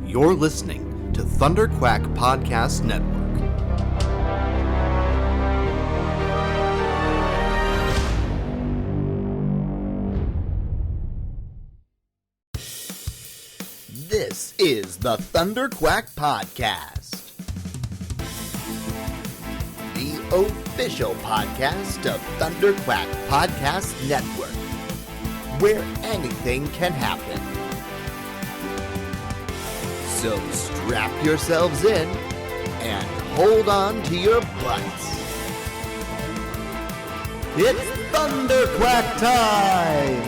You're listening to ThunderQuack Podcast Network. This is the ThunderQuack Podcast, the official podcast of ThunderQuack Podcast Network, where anything can happen. So strap yourselves in and hold on to your butts. It's ThunderQuack time!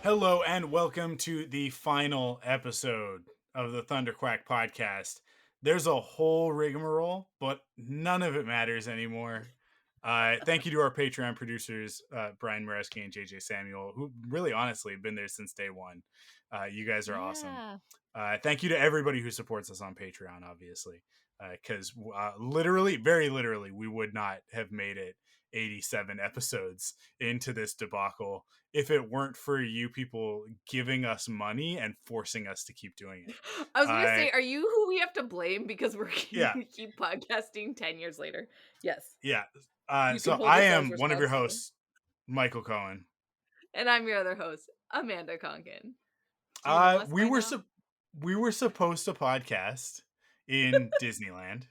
Hello and welcome to the final episode of the ThunderQuack Podcast. There's a whole rigmarole, but none of it matters anymore. Thank you to our Patreon producers, Brian Mareski and JJ Samuel, who really honestly have been there since day one. You guys are awesome. Thank you to everybody who supports us on Patreon, obviously, because literally, very literally, we would not have made it 87 episodes into this debacle if it weren't for you people giving us money and forcing us to keep doing it. I was gonna say, are you who we have to blame because we keep podcasting 10 years later? Yes. Yeah. So I am one of your hosts, Michael Cohen, and I'm your other host, Amanda Conkin. We were supposed to podcast in Disneyland.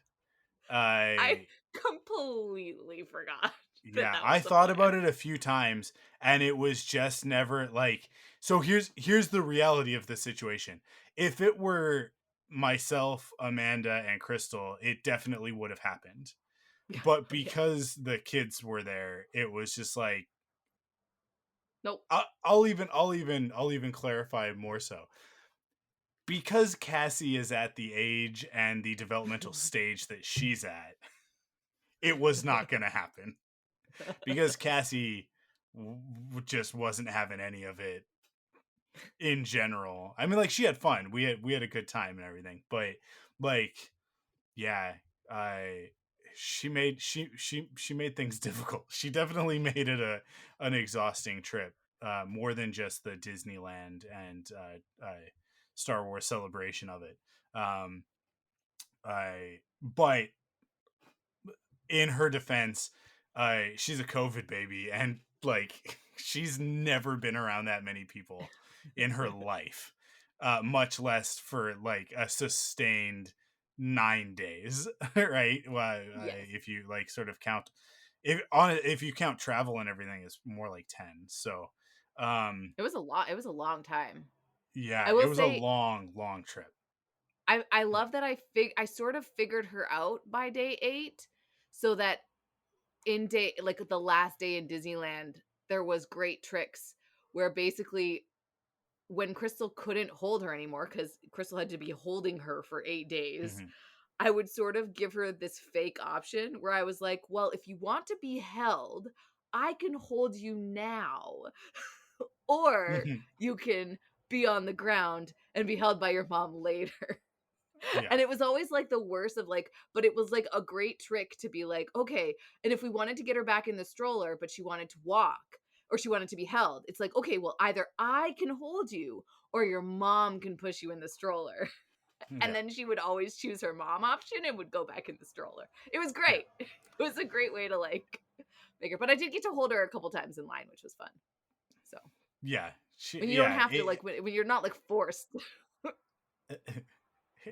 I completely forgot. Yeah, I thought about it a few times, and it was just never like. So here's the reality of the situation. If it were myself, Amanda, and Crystal, it definitely would have happened. But because the kids were there, it was just like, nope. I'll even clarify more so. Because Cassie is at the age and the developmental stage that she's at, it was not going to happen. Because Cassie just wasn't having any of it in general. I mean, like, she had fun. We had a good time and everything, but like, yeah, she made things difficult. She definitely made it an exhausting trip, more than just the Disneyland and Star Wars celebration of it. But in her defense, she's a COVID baby, and like, she's never been around that many people in her life, much less for like a sustained 9 days, right? Well, yes. If you like sort of count, if you count travel and everything, it's more like 10. So it was a lot. It was a long time. Yeah, it was a long trip. I love that I sort of figured her out by day 8, so that in the last day in Disneyland, there was great tricks where basically when Crystal couldn't hold her anymore because Crystal had to be holding her for 8 days, I would sort of give her this fake option where I was like, well, if you want to be held, I can hold you now. Or you can be on the ground and be held by your mom later. Yeah. And it was always like the worst of like, but it was like a great trick to be like, okay, and if we wanted to get her back in the stroller, but she wanted to walk or she wanted to be held, it's like, okay, well, either I can hold you or your mom can push you in the stroller. Yeah. And then she would always choose her mom option and would go back in the stroller. It was great. Yeah. It was a great way to like make her, but I did get to hold her a couple times in line, which was fun. So yeah, when you don't have to like when you're not like forced.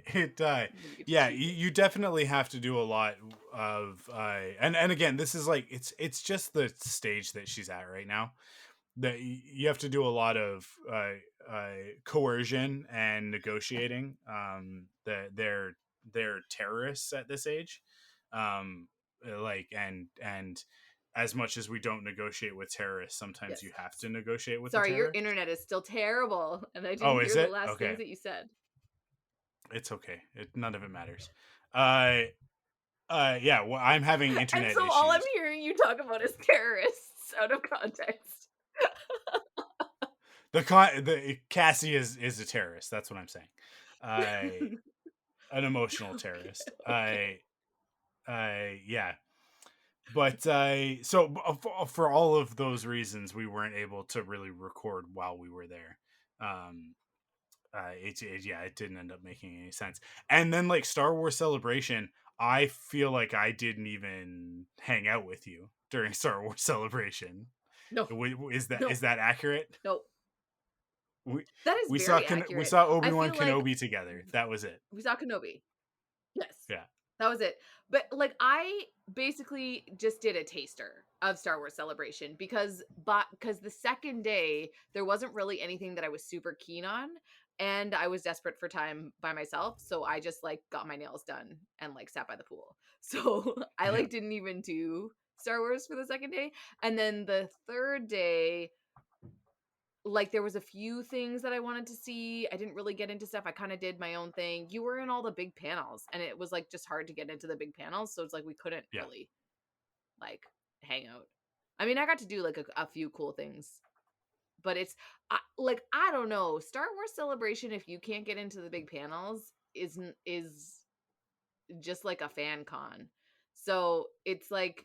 You definitely have to do a lot of and again, this is like it's just the stage that she's at right now, that you have to do a lot of coercion and negotiating. They're terrorists at this age, like and as much as we don't negotiate with terrorists, sometimes you have to negotiate with. Sorry, your internet is still terrible, and I didn't hear the last things that you said. It's okay. None of it matters. Yeah. Well, I'm having internet and so issues. All I'm hearing you talk about is terrorists out of context. The Cassie is a terrorist. That's what I'm saying. An emotional terrorist. Yeah. But so for all of those reasons, we weren't able to really record while we were there. it didn't end up making any sense. And then like Star Wars Celebration, I feel like I didn't even hang out with you during Star Wars Celebration. No, Is no, that accurate? no. We That is we saw very we accurate. saw I Obi-Wan feel like Kenobi together. That was it. we saw Kenobi. Yes. Yeah. That was it. But like I basically just did a taster of Star Wars Celebration because the second day there wasn't really anything that I was super keen on and I was desperate for time by myself, so I just like got my nails done and like sat by the pool. So I Yeah. like didn't even do Star Wars for the second day. And then the third day, like there was a few things that I wanted to see. I didn't really get into stuff. I kind of did my own thing. You were in all the big panels and it was like just hard to get into the big panels, so it's like we couldn't Yeah. really like hang out. I mean, I got to do like a few cool things, but it's like I don't know. Star Wars Celebration, if you can't get into the big panels, is just like a fan con. So it's like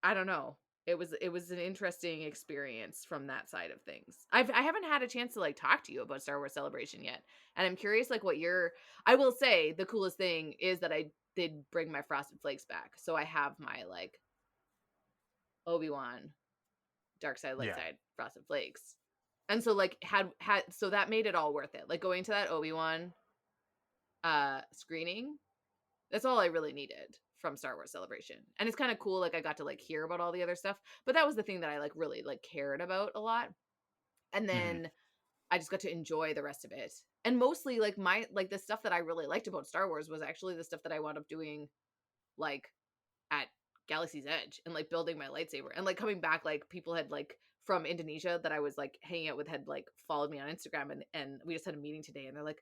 I don't know. It was an interesting experience from that side of things. I haven't had a chance to like talk to you about Star Wars Celebration yet, and I'm curious like what your. I will say the coolest thing is that I did bring my Frosted Flakes back, so I have my like Obi-Wan Dark Side Light Yeah. Side Frosted Flakes, and so like had so that made it all worth it. Like going to that Obi-Wan screening, that's all I really needed from Star Wars Celebration. And it's kind of cool like I got to like hear about all the other stuff, but that was the thing that I like really like cared about a lot. And Mhm. then I just got to enjoy the rest of it. And mostly like my like the stuff that I really liked about Star Wars was actually the stuff that I wound up doing like at Galaxy's Edge and like building my lightsaber. And like coming back, like people had like from Indonesia that I was like hanging out with had like followed me on Instagram, and we just had a meeting today and they're like,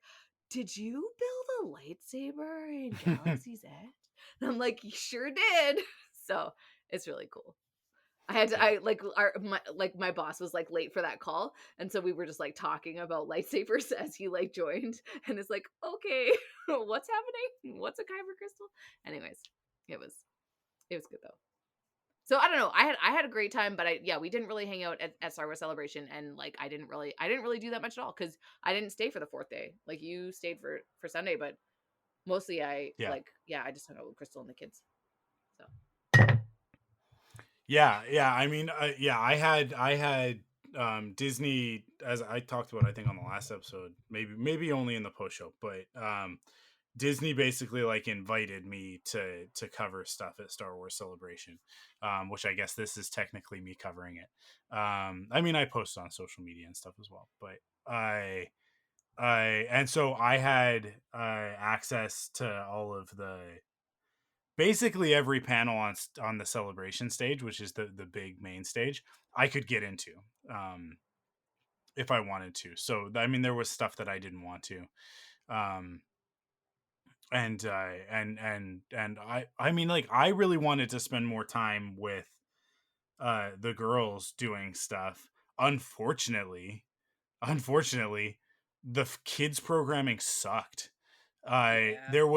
"Did you build a lightsaber in Galaxy's Edge?" And I'm like, "You sure did." So it's really cool. I had to, Yeah. I like my boss was like late for that call, and so we were just like talking about lightsabers as he like joined, and it's like, okay, what's happening? What's a kyber crystal? Anyways, it was good though. So I don't know. I had a great time, but we didn't really hang out at Star Wars Celebration, and like I didn't really do that much at all because I didn't stay for the fourth day. Like you stayed for Sunday, but mostly I Yeah. I just hung out with Crystal and the kids. So Yeah. I mean, I had Disney, as I talked about, I think on the last episode, maybe only in the post show, but Disney basically like invited me to cover stuff at Star Wars Celebration, which I guess this is technically me covering it. I mean, I post on social media and stuff as well, but and so I had access to all of the basically every panel on the celebration stage, which is the big main stage. I could get into if I wanted to. So I mean, there was stuff that I didn't want to. Um, and I mean, like I really wanted to spend more time with the girls doing stuff. Unfortunately, the kids programming sucked. yeah, There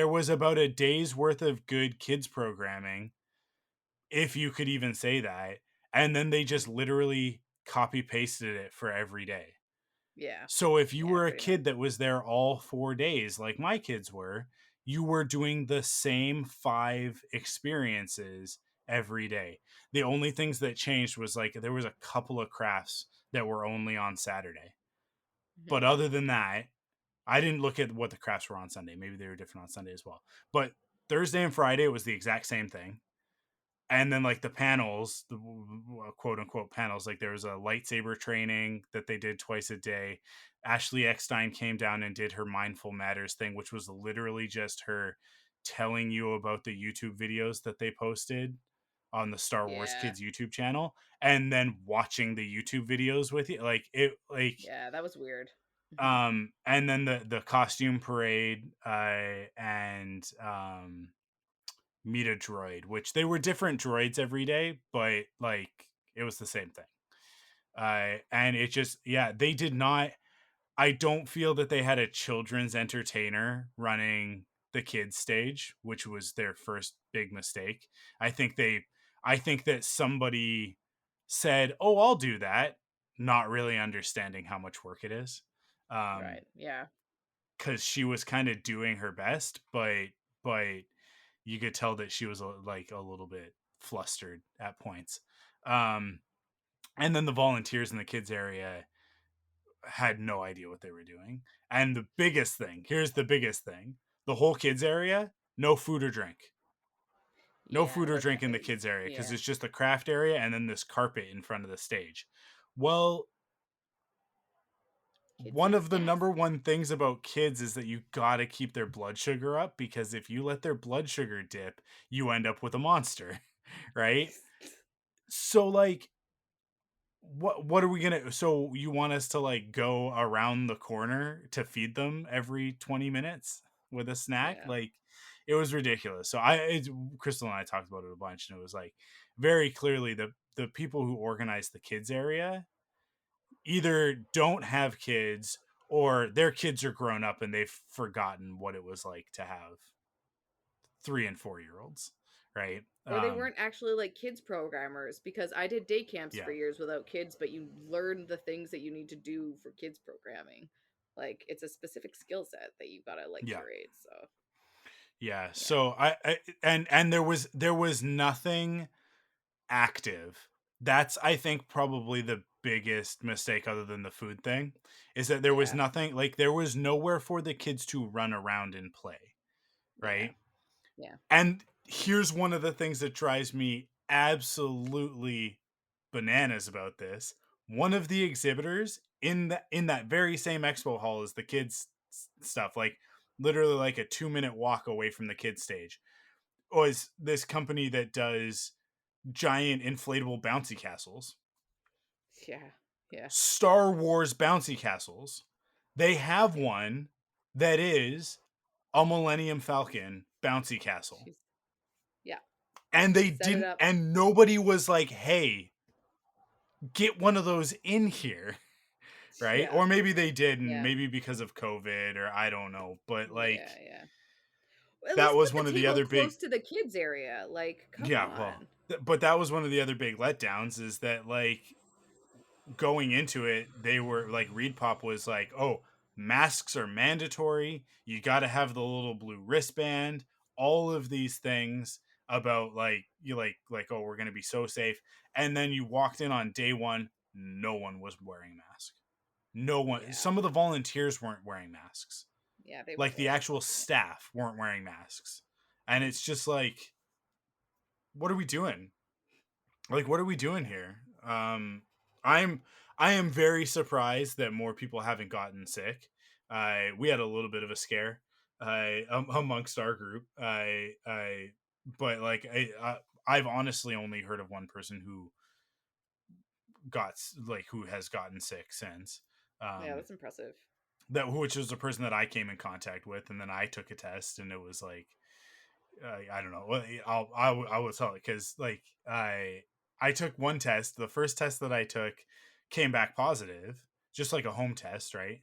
was about a day's worth of good kids programming, if you could even say that, and then they just literally copy pasted it for every day. yeah, So if you were a pretty much. kid that was there all 4 days, like my kids were, you were doing the same 5 experiences every day. The only things that changed was like there was a couple of crafts that were only on Saturday. But Mhm. other than that, I didn't look at what the crafts were on Sunday. Maybe they were different on Sunday as well. But Thursday and Friday was the exact same thing. And then like the panels, the quote unquote panels, like there was a lightsaber training that they did twice a day. Ashley Eckstein came down and did her Mindful Matters thing, which was literally just her telling you about the YouTube videos that they posted on the Star Wars Yeah, Kids YouTube channel, and then watching the YouTube videos with you. Like it like yeah, that was weird. Mhm. and then the costume parade and meet a droid, which they were different droids every day, but like it was the same thing. And it just, yeah, they did not. I don't feel that they had a children's entertainer running the kids stage, which was their first big mistake. I think they, I think that somebody said, "Oh, I'll do that," not really understanding how much work it is. Right. Yeah. Because she was kind of doing her best, but you could tell that she was like a little bit flustered at points. Um, and then the volunteers in the kids area had no idea what they were doing. And the biggest thing, here's the biggest thing: the whole kids area, no food or drink. No Yeah. food or Like, drink in the kids area because yeah. it's just the craft area and then this carpet in front of the stage. Well, Kids one need of the snacks. number one things about kids is that you gotta keep their blood sugar up, because if you let their blood sugar dip, you end up with a monster, right? So like, what are we gonna? So you want us to like go around the corner to feed them every 20 minutes with a snack? Yeah. Like, it was ridiculous. So Crystal and I talked about it a bunch, and it was like very clearly the people who organized the kids area either don't have kids or their kids are grown up and they've forgotten what it was like to have 3 and 4 year olds, right? Or they weren't actually like kids programmers, because I did day camps Yeah, for years without kids, but you learn the things that you need to do for kids programming. Like, it's a specific skill set that you've got to like yeah, curate. So, yeah. yeah. So and there was nothing active. That's, I think, probably the biggest mistake, other than the food thing, is that there was Yeah. nothing, like there was nowhere for the kids to run around and play, Yeah. right? Yeah. And here's one of the things that drives me absolutely bananas about this. One of the exhibitors in that very same expo hall as the kids stuff, like literally like a 2-minute walk away from the kids stage, was this company that does giant inflatable bouncy castles. Yeah. Yeah. Star Wars bouncy castles. They have one that is a Millennium Falcon bouncy castle. Jeez. Yeah. And they Set it didn't, up. and nobody was like, hey, get one of those in here. Right? Yeah. Or maybe they didn't, Yeah. maybe because of COVID, or I don't know, but like, Yeah. Yeah. At that least was put one the of the table other big, close to the kids area. Like, come yeah, well, on. but that was one of the other big letdowns, is that like, going into it, they were like, Reed Pop was like, oh, masks are mandatory, you got to have the little blue wristband, all of these things about like, you like, oh, we're going to be so safe. And then you walked in on day one, no one was wearing masks. No one. Yeah. Some of the volunteers weren't wearing masks. Yeah. They were Like, the there. actual staff weren't wearing masks. And it's just like, what are we doing? Like, what are we doing Yeah. here? I'm I am very surprised that more people haven't gotten sick. We had a little bit of a scare amongst our group. But like, I've honestly only heard of one person who who has gotten sick since. Yeah. Um, That's impressive. that which was the person that I came in contact with, and then I took a test, and it was like, I don't know. Well, I will tell it, because like, I took one test. The first test that I took came back positive, just like a home test, right?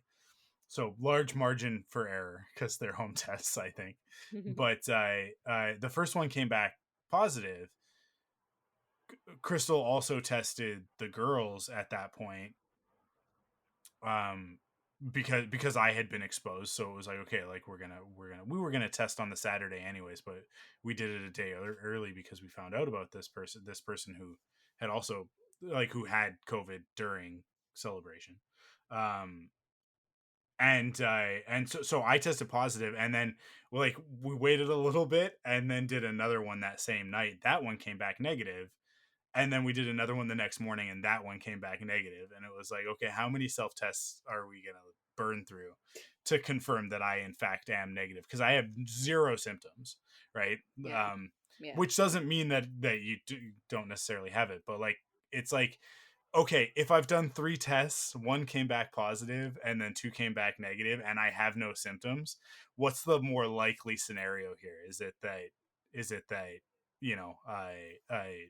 So large margin for error because they're home tests, I think. But the first one came back positive. Crystal also tested the girls at that point, um because I had been exposed, so it was like, okay, like, we were gonna test on the Saturday anyways, but we did it a day early because we found out about this person who had also, like, who had COVID during celebration. um and so I tested positive, and then, like, we waited a little bit and then did another one that same night. That one came back negative, and then we did another one the next morning, and that one came back negative. And it was like, okay, how many self tests are we gonna burn through to confirm that I in fact am negative? Because I have zero symptoms, right? Yeah. Yeah. Which doesn't mean that you don't necessarily have it, but like, it's like, okay, if I've done 3 tests, one came back positive and then 2 came back negative, and I have no symptoms, what's the more likely scenario here? Is it that I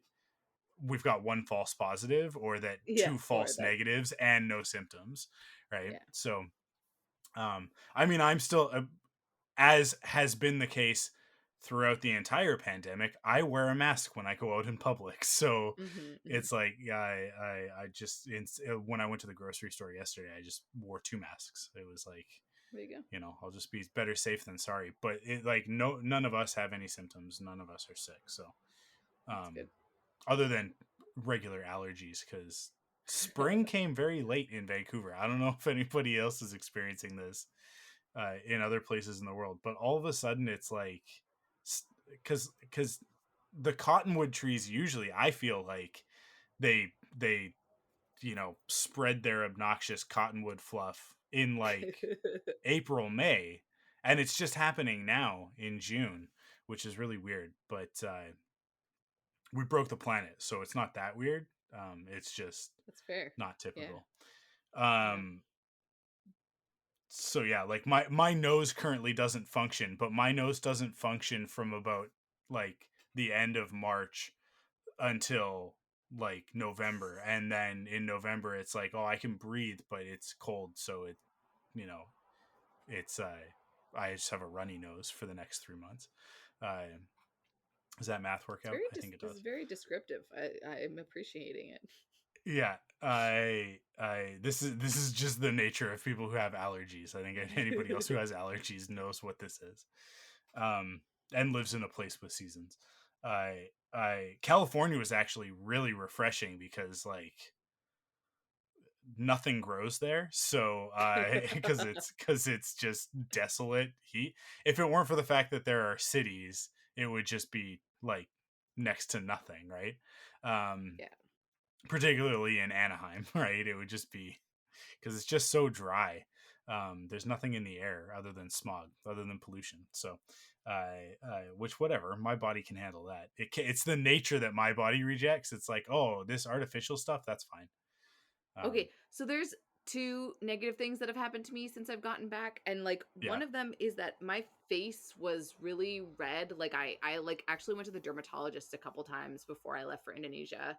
we've got one false positive, or that Yeah. 2 Or false that. negatives and no symptoms, right? Yeah. So I mean, I'm still, as has been the case throughout the entire pandemic, I wear a mask when I go out in public. So it's like, yeah, I just, when I went to the grocery store yesterday, I just wore 2 masks. It was like, there you go. you know, I'll just be better safe than sorry. But none of us have any symptoms. None of us are sick. So, That's good. other than regular allergies, because spring came very late in Vancouver. I don't know if anybody else is experiencing this in other places in the world, but all of a sudden it's like, because the cottonwood trees usually, I feel like they spread their obnoxious cottonwood fluff in like April, May, and it's just happening now in June, which is really weird. But we broke the planet, so it's not that weird. It's just That's fair. not typical. Yeah. So yeah, like my nose currently doesn't function, but my nose doesn't function from about like the end of March until like November, and then in November it's like, oh, I can breathe, but it's cold, so it, it's I just have a runny nose for the next 3 months. Does that math work out? I think it does. This is very descriptive. I'm appreciating it. Yeah, this is just the nature of people who have allergies. I think anybody else who has allergies knows what this is, and lives in a place with seasons. California was actually really refreshing because like nothing grows there, so because it's just desolate heat. If it weren't for the fact that there are cities, it would just be like next to nothing, right? Yeah. Particularly in Anaheim, right? It would just be, because it's just so dry. There's nothing in the air other than smog, other than pollution. So, which, whatever, my body can handle that. It's the nature that my body rejects. It's like, oh, this artificial stuff, that's fine. Okay, so there's 2 negative things that have happened to me since I've gotten back, and like one of them is that my face was really red. Like I like actually went to the dermatologist a couple times before I left for Indonesia.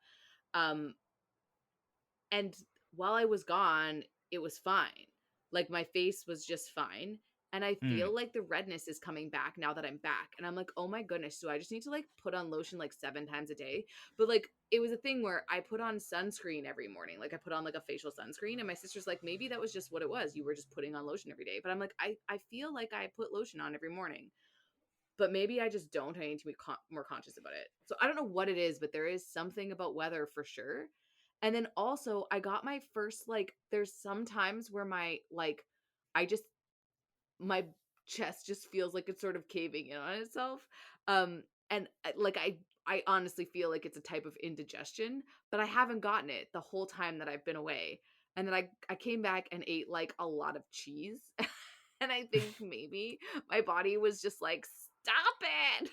And while I was gone, it was fine. Like my face was just fine. And I feel like the redness is coming back now that I'm back. And I'm like, oh my goodness, do I just need to like put on lotion like 7 times a day? But like it was a thing where I put on sunscreen every morning. Like I put on like a facial sunscreen, and my sister's like, maybe that was just what it was. You were just putting on lotion every day. But I'm like, I feel like I put lotion on every morning. But maybe I just don't. I need to be more conscious about it. So I don't know what it is, but there is something about weather for sure. And then also I got my first, like, there's some times where my my chest just feels like it's sort of caving in on itself. And like I honestly feel like it's a type of indigestion, but I haven't gotten it the whole time that I've been away. And then I came back and ate like a lot of cheese. And I think maybe my body was just like, stop it.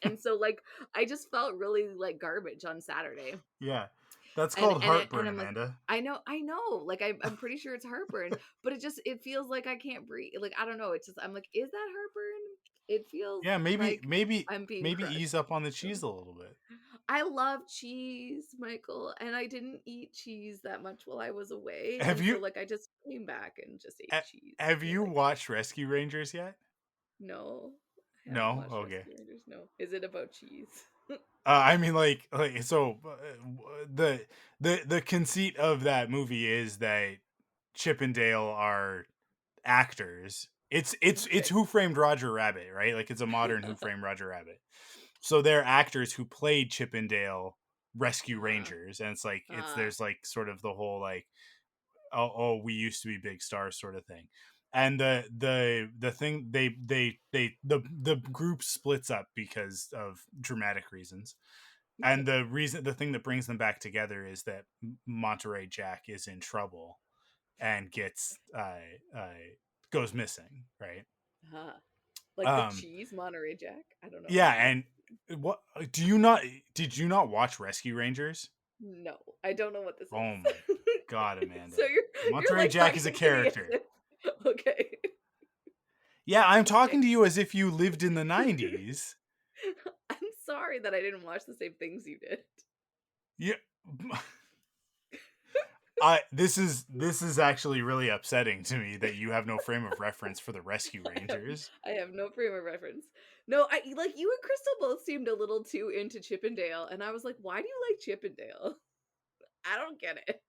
And so like I just felt really like garbage on Saturday. Yeah. That's called heartburn, I'm like, Amanda. I know. Like I'm pretty sure it's heartburn, but it feels like I can't breathe. Like I don't know. It's just I'm like, is that heartburn? It feels like I'm being crushed. Ease up on the cheese a little bit. I love cheese, Michael, and I didn't eat cheese that much while I was away. So like I just came back and just ate cheese. Have you watched Rescue Rangers yet? No. No. Okay. Rescue Rangers. No. Is it about cheese? I mean, like so the conceit of that movie is that Chip and Dale are actors. It's Who Framed Roger Rabbit, right? Like it's a modern Who Framed Roger Rabbit. So they're actors who played Chip and Dale Rescue Rangers, and it's like there's like sort of the whole like oh we used to be big stars sort of thing. And the thing the group splits up because of dramatic reasons, and the thing that brings them back together is that Monterey Jack is in trouble and gets goes missing, right? Like the cheese Monterey Jack. I don't know. Yeah, and what did you not watch Rescue Rangers? No, I don't know what this is. Oh my god, Amanda! So Monterey Jack is a character. Okay. Yeah, I'm talking to you as if you lived in the 90s. I'm sorry that I didn't watch the same things you did. Yeah. This is actually really upsetting to me that you have no frame of reference for the Rescue Rangers. I have no frame of reference. No, I like you and Crystal both seemed a little too into Chippendale, and I was like, why do you like Chippendale? I don't get it.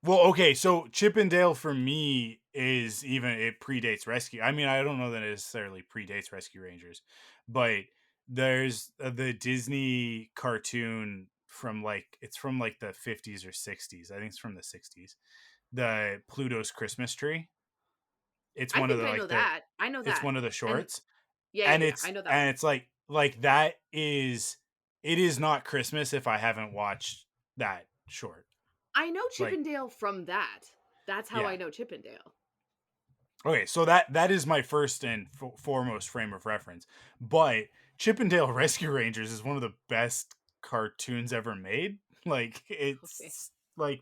Well, okay, so Chippendale for me it predates Rescue. I mean, I don't know that it necessarily predates Rescue Rangers, but there's the Disney cartoon from it's from like the 50s or 60s. I think it's from the 60s. The Pluto's Christmas Tree. It's I one of think the I know that. I know it's that. one of the And shorts, yeah, and I know that one. it's like that is it is not Christmas if I haven't watched that short. I know Like, Chippendale from that. That's how yeah. I know Chippendale. Okay, so that is my first and foremost frame of reference. But Chippendale Rescue Rangers is one of the best cartoons ever made. Like, Okay. it's like,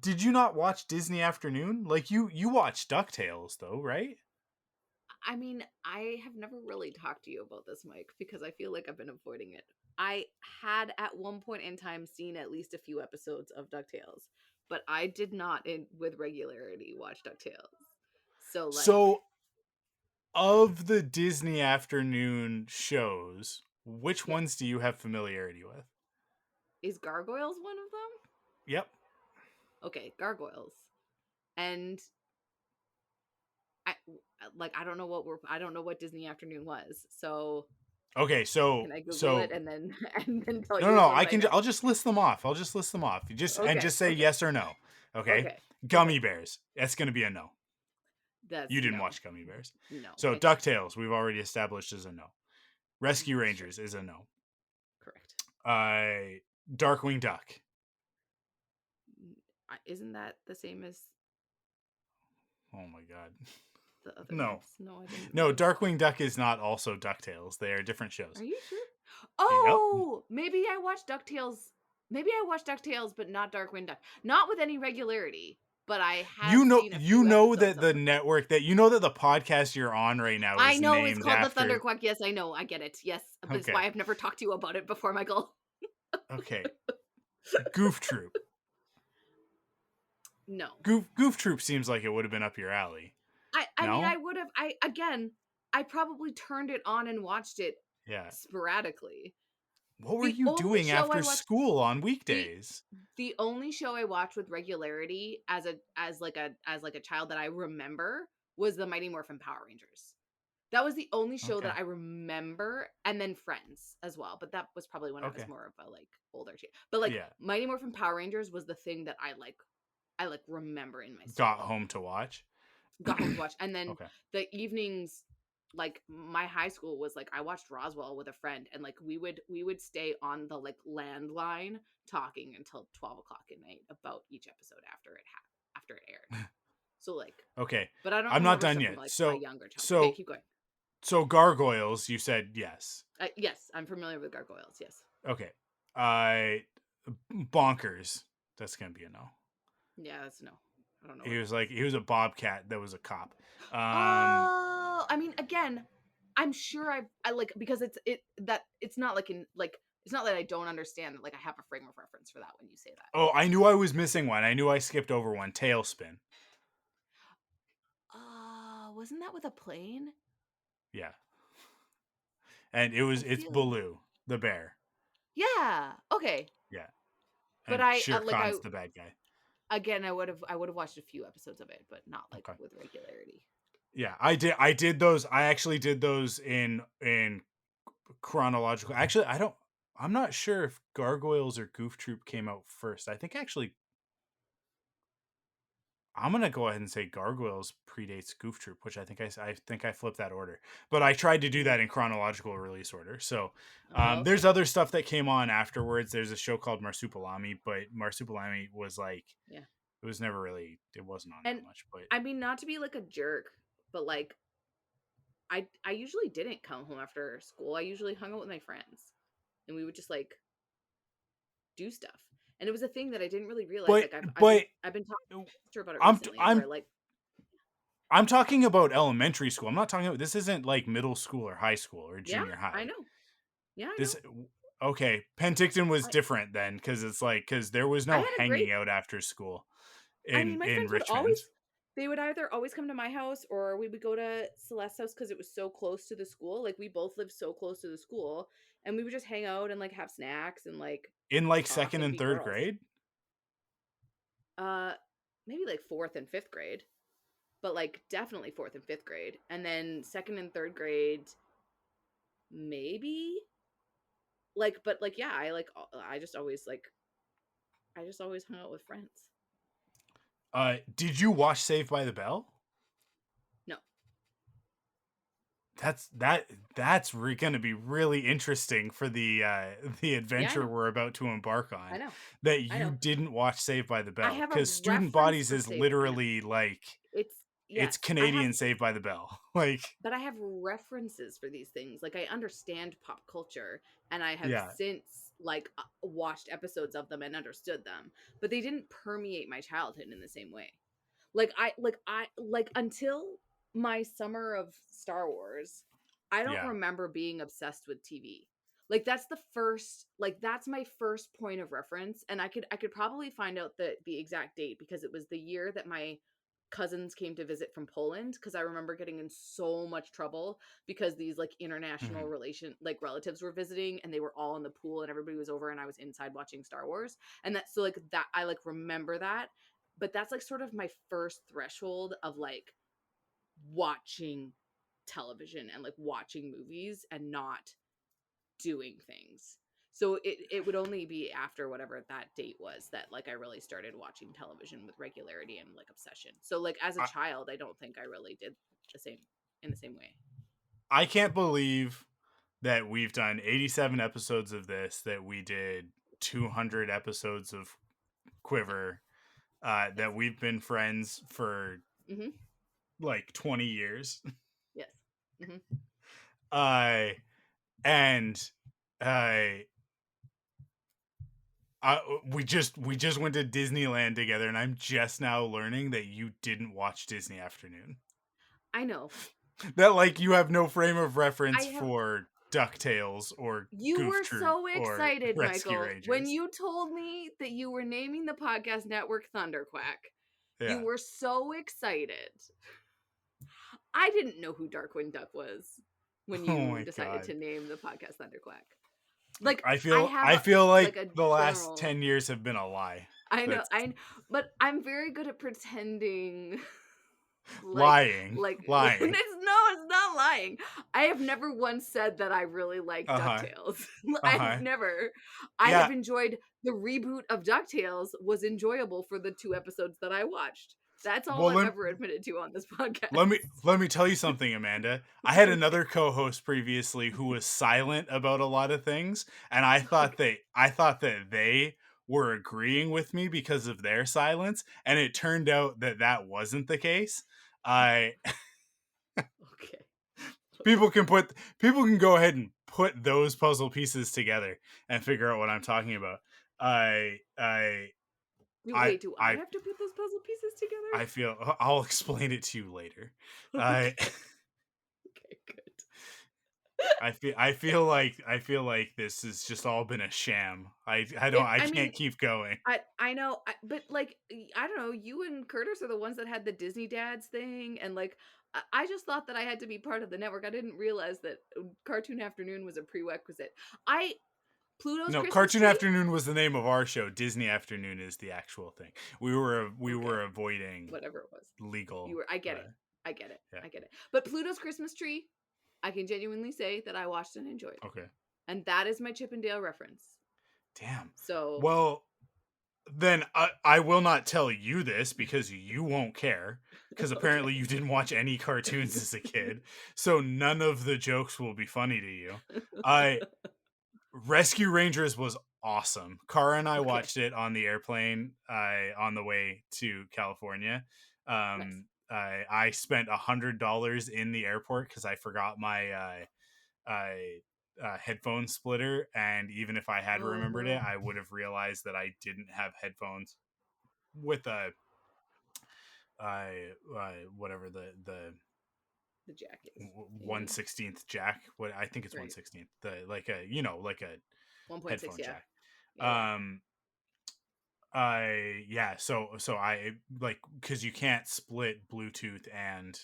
did you not watch Disney Afternoon? Like, you watched DuckTales though, right? I mean, I have never really talked to you about this, Mike, because I feel like I've been avoiding it. I had at one point in time seen at least a few episodes of DuckTales, but I did not with regularity watch DuckTales. So like, So, of the Disney Afternoon shows, which yes. ones do you have familiarity with? Is Gargoyles one of them? Yep. Okay, Gargoyles. And I don't know what Disney Afternoon was. So Okay, can I Google it and then and then tell you no, the ones I can. I know? I'll just list them off. You Okay, just say okay, yes or no. Okay. okay. Gummy Bears. That's gonna be a no. That's You didn't no, watch Gummy Bears. no. So DuckTales, we've already established is a no. Rescue Rangers is a no. Correct. Darkwing Duck. Isn't that the same as Oh my god. the other No. ones? No, I didn't. No, Darkwing Duck is not also DuckTales. They are different shows. Are you sure? Oh, maybe I watched DuckTales. Maybe I watched DuckTales, but not Darkwing Duck. Not with any regularity, but I have seen a few episodes that the of them. network that the podcast you're on right now is I know it's named called after... the ThunderQuack. Yes, I know. I get it. Yes, but it's Okay. why I've never talked to you about it before, Michael. Okay. Goof Troop. No. Goof Troop seems like it would have been up your alley. I mean, I would have. I probably turned it on and watched it sporadically. What were you doing after school on weekdays? The only show I watched with regularity as a child that I remember was the Mighty Morphin Power Rangers. That was the only show that I remember, and then Friends as well. But that was probably when I was more of a older child. But Mighty Morphin Power Rangers was the thing that I remember in my soul. Got home to watch, and then the evenings. Like my high school was I watched Roswell with a friend, and we would stay on the landline talking until 12 o'clock at night about each episode after it aired. So but I don't. I'm not done from, yet. my younger child. So okay, keep going. So Gargoyles, you said yes. Yes, I'm familiar with Gargoyles. Yes. Okay. Bonkers. That's gonna be a no. Yeah, that's no. I don't know. He was a bobcat that was a cop. I mean, again, I'm sure I because it's not it's not that I don't understand that I have a frame of reference for that when you say that. Oh, I knew I was missing one. I knew I skipped over one. Tailspin. Wasn't that with a plane? Yeah. And it's Baloo, the bear. Yeah. Okay. Yeah. And but Shere Khan's the bad guy. Again, I would have watched a few episodes of it, but not with regularity. Yeah, I did those. I actually did those in chronological. Actually, I'm not sure if Gargoyles or Goof Troop came out first. I think actually I'm gonna go ahead and say Gargoyles predates Goof Troop, which I think I flipped that order. But I tried to do that in chronological release order. So there's other stuff that came on afterwards. There's a show called Marsupilami, but Marsupilami was it was never really, it wasn't on that much. But I mean, not to be a jerk, but I usually didn't come home after school. I usually hung out with my friends, and we would just do stuff. And it was a thing that I didn't really realize. I've been talking about it recently. I'm talking about elementary school. I'm not talking about, this isn't middle school or high school or junior high. I know. Yeah, I know. Okay, Penticton was I different then, because there was I no had a great hanging out after school I mean, my in friends would Richmond. they would either always come to my house or we would go to Celeste's house because it was so close to the school. Like we both lived so close to the school, and we would just hang out and like have snacks and like In like talk second and and be third girls. grade? Uh, maybe like fourth and fifth grade, but like definitely fourth and fifth grade, and then second and third grade, maybe. Like, but like, yeah, I just always hung out with friends. Did you watch Saved by the Bell? No, That's going to be really interesting for the yeah, I adventure know, we're about to embark I on. know, That I you know. didn't watch Saved by the I Bell, have a because Student reference Bodies for is Save. I know literally like it's it's yes, I have Canadian Saved by the Bell. Like, but I have references for these things. Like I understand pop culture and I have yeah. since like watched episodes of them and understood them, but they didn't permeate my childhood in the same way. Like until my summer of Star Wars, I don't Yeah. remember being obsessed with TV. Like that's my first point of reference, and I could probably find out the exact date because it was the year that my cousins came to visit from Poland, because I remember getting in so much trouble because these like international Mhm. relatives were visiting and they were all in the pool and everybody was over and I was inside watching Star Wars. And that so like that I like remember that, but that's like sort of my first threshold of like watching television and like watching movies and not doing things. So it would only be after whatever that date was that like I really started watching television with regularity and like obsession. So like as a I, child, I don't think I really did the same in the same way. I can't believe that we've done 87 episodes of this, that we did 200 episodes of Quiver, Yes. that we've been friends for Mm-hmm. like 20 years. Yes. Mm-hmm. Uh, and uh, we just went to Disneyland together, and I'm just now learning that you didn't watch Disney Afternoon. I know. That like you have no frame of I reference have. for DuckTales or You Goof were Troop so or excited, Rescue Michael, when Rangers. you told me that you were naming the podcast network ThunderQuack. You Yeah. were so excited. I didn't know who Darkwing Duck was when Oh you my decided god. to name the podcast ThunderQuack. Like I I feel have I feel like like a the last general 10 years have been a lie. I know, That's but I'm very good at pretending like lying. like Lying. it's not lying. I have never once said that I really like Uh-huh. DuckTales. Uh-huh. I've never. I have Yeah. enjoyed the reboot of DuckTales was enjoyable for the 2 episodes that I watched. That's all Well, I've ever admitted to on this podcast. let me tell you something, Amanda. I had Okay. another co-host previously who was silent about a lot of things, and Okay. I thought that they were agreeing with me because of their silence, and it turned out that that wasn't the case. I Okay. people Okay. can put people can go ahead and put those puzzle pieces together and figure out what I'm talking about. I I I Wait, do I I have to put those puzzle pieces together? I feel I'll explain it to you later. I Okay. Okay, good. I feel like this has just all been a sham. It I I mean, can't keep going. I know, but like I don't know. You and Curtis are the ones that had the Disney Dads thing, and like I just thought that I had to be part of the network. I didn't realize that Cartoon Afternoon was a prerequisite. I Pluto's No, Christmas Cartoon Tree, Afternoon was the name of our show. Disney Afternoon is the actual thing. We okay, were avoiding whatever it was. You legal. were. I get it. Uh, I get it. yeah. I get it. But Pluto's Christmas Tree, I can genuinely say that I watched and enjoyed, Okay. and that is my Chip and Dale reference. Damn. So Well, then I will not tell you this because you won't care. Because apparently okay. you didn't watch any cartoons as a kid, so none of the jokes will be funny to you. I Rescue Rangers was awesome. Cara and I Okay. watched it on the airplane on the way to California. Nice. I spent $100 in the airport because I forgot my headphone splitter, and even if I had Oh remembered it, no. I would have realized that I didn't have headphones with a whatever the The jack is. You mean? 1/16th jack. What I think it's Right. 1/16th. The like a 1.6, headphone yeah. jack. Yeah. So I like, because you can't split Bluetooth and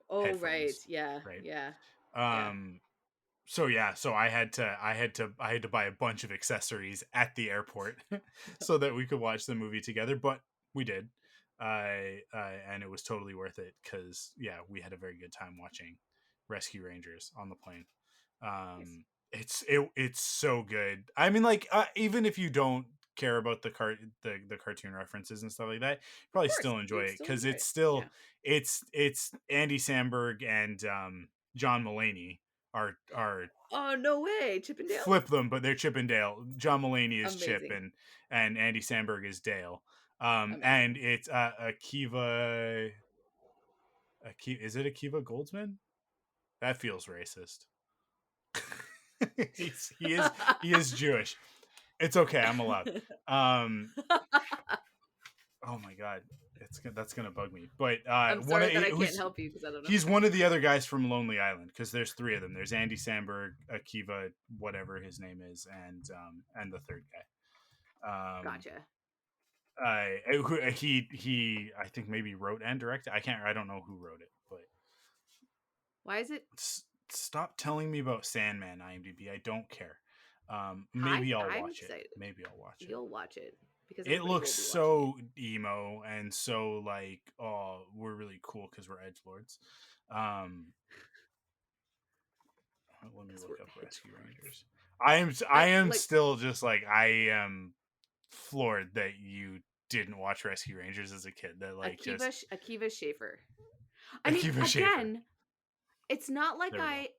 Oh, right. headphones, Yeah. right? Yeah. Yeah. Um, so I had to buy a bunch of accessories at the airport so that we could watch the movie together, but we did. And it was totally worth it because we had a very good time watching Rescue Rangers on the plane. Nice. It's so good. I mean, like, even if you don't care about the cartoon references and stuff like that, you Of probably course, still you enjoy would it still because enjoy it's it. still Yeah. it's Andy Samberg and John Mulaney are Oh, no way. Chippendale? flip them, but they're Chip and Dale. John Mulaney is Chip, Amazing. and Andy Samberg is Dale. Amazing. And it's Akiva, is it Akiva Goldsman? That feels racist. He is Jewish. It's okay. I'm allowed. Um, oh my god, that's gonna bug me. But I'm sorry that I can't help you because I don't know. he's one of the other guys from Lonely Island, because there's three of them. There's Andy Samberg, Akiva, whatever his name is, and the third guy. Gotcha. He I think maybe wrote and directed. I don't know who wrote it, but Why is it? stop telling me about Sandman IMDb. I don't care. Maybe I'll I'm watch it. excited. Maybe I'll watch it. You'll watch it because It everybody looks will be watching so emo and so like, oh, we're really cool because we're edgelords. Let me it. 'Cause look we're up Rescue edgelords. Rangers. I am like still just like, I am floored that you didn't watch Rescue Rangers as a kid. That like Akiva Schaffer. I mean, Akiva Schaffer. again, it's not like There we go. I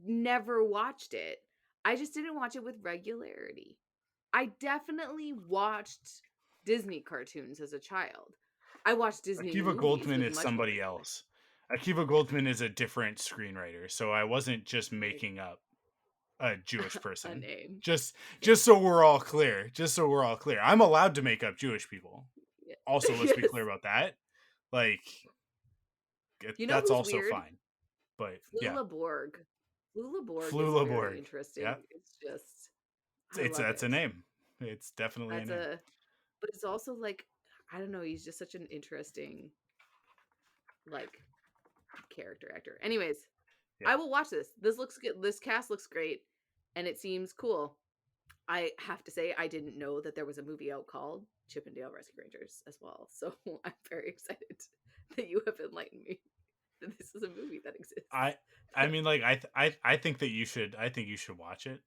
never watched it. I just didn't watch it with regularity. I definitely watched Disney cartoons as a child. I watched Disney Akiva movies Goldsman with is much more somebody regularity. else. Akiva Goldsman is a different screenwriter, so I wasn't just Right. making up a Jewish A person. name. Just Yeah. so we're all clear. Just so we're all clear. I'm allowed to make up Jewish people. Yeah. Also, let's be Yes. clear about that. Like, You know that's who's also weird? fine. But yeah, Flula Borg. Flula Borg is Flula very Borg. interesting. Yeah, It's just I love that's a it. name. It's definitely a That's name. but it's also like, I don't know, he's just such an interesting like character actor. Anyways, Yeah. I will watch this. This looks good. This cast looks great and it seems cool. I have to say I didn't know that there was a movie out called Chip and Dale Rescue Rangers as well. So I'm very excited that you have enlightened me that this is a movie that exists. I mean, like, I think that you should. I think you should watch it.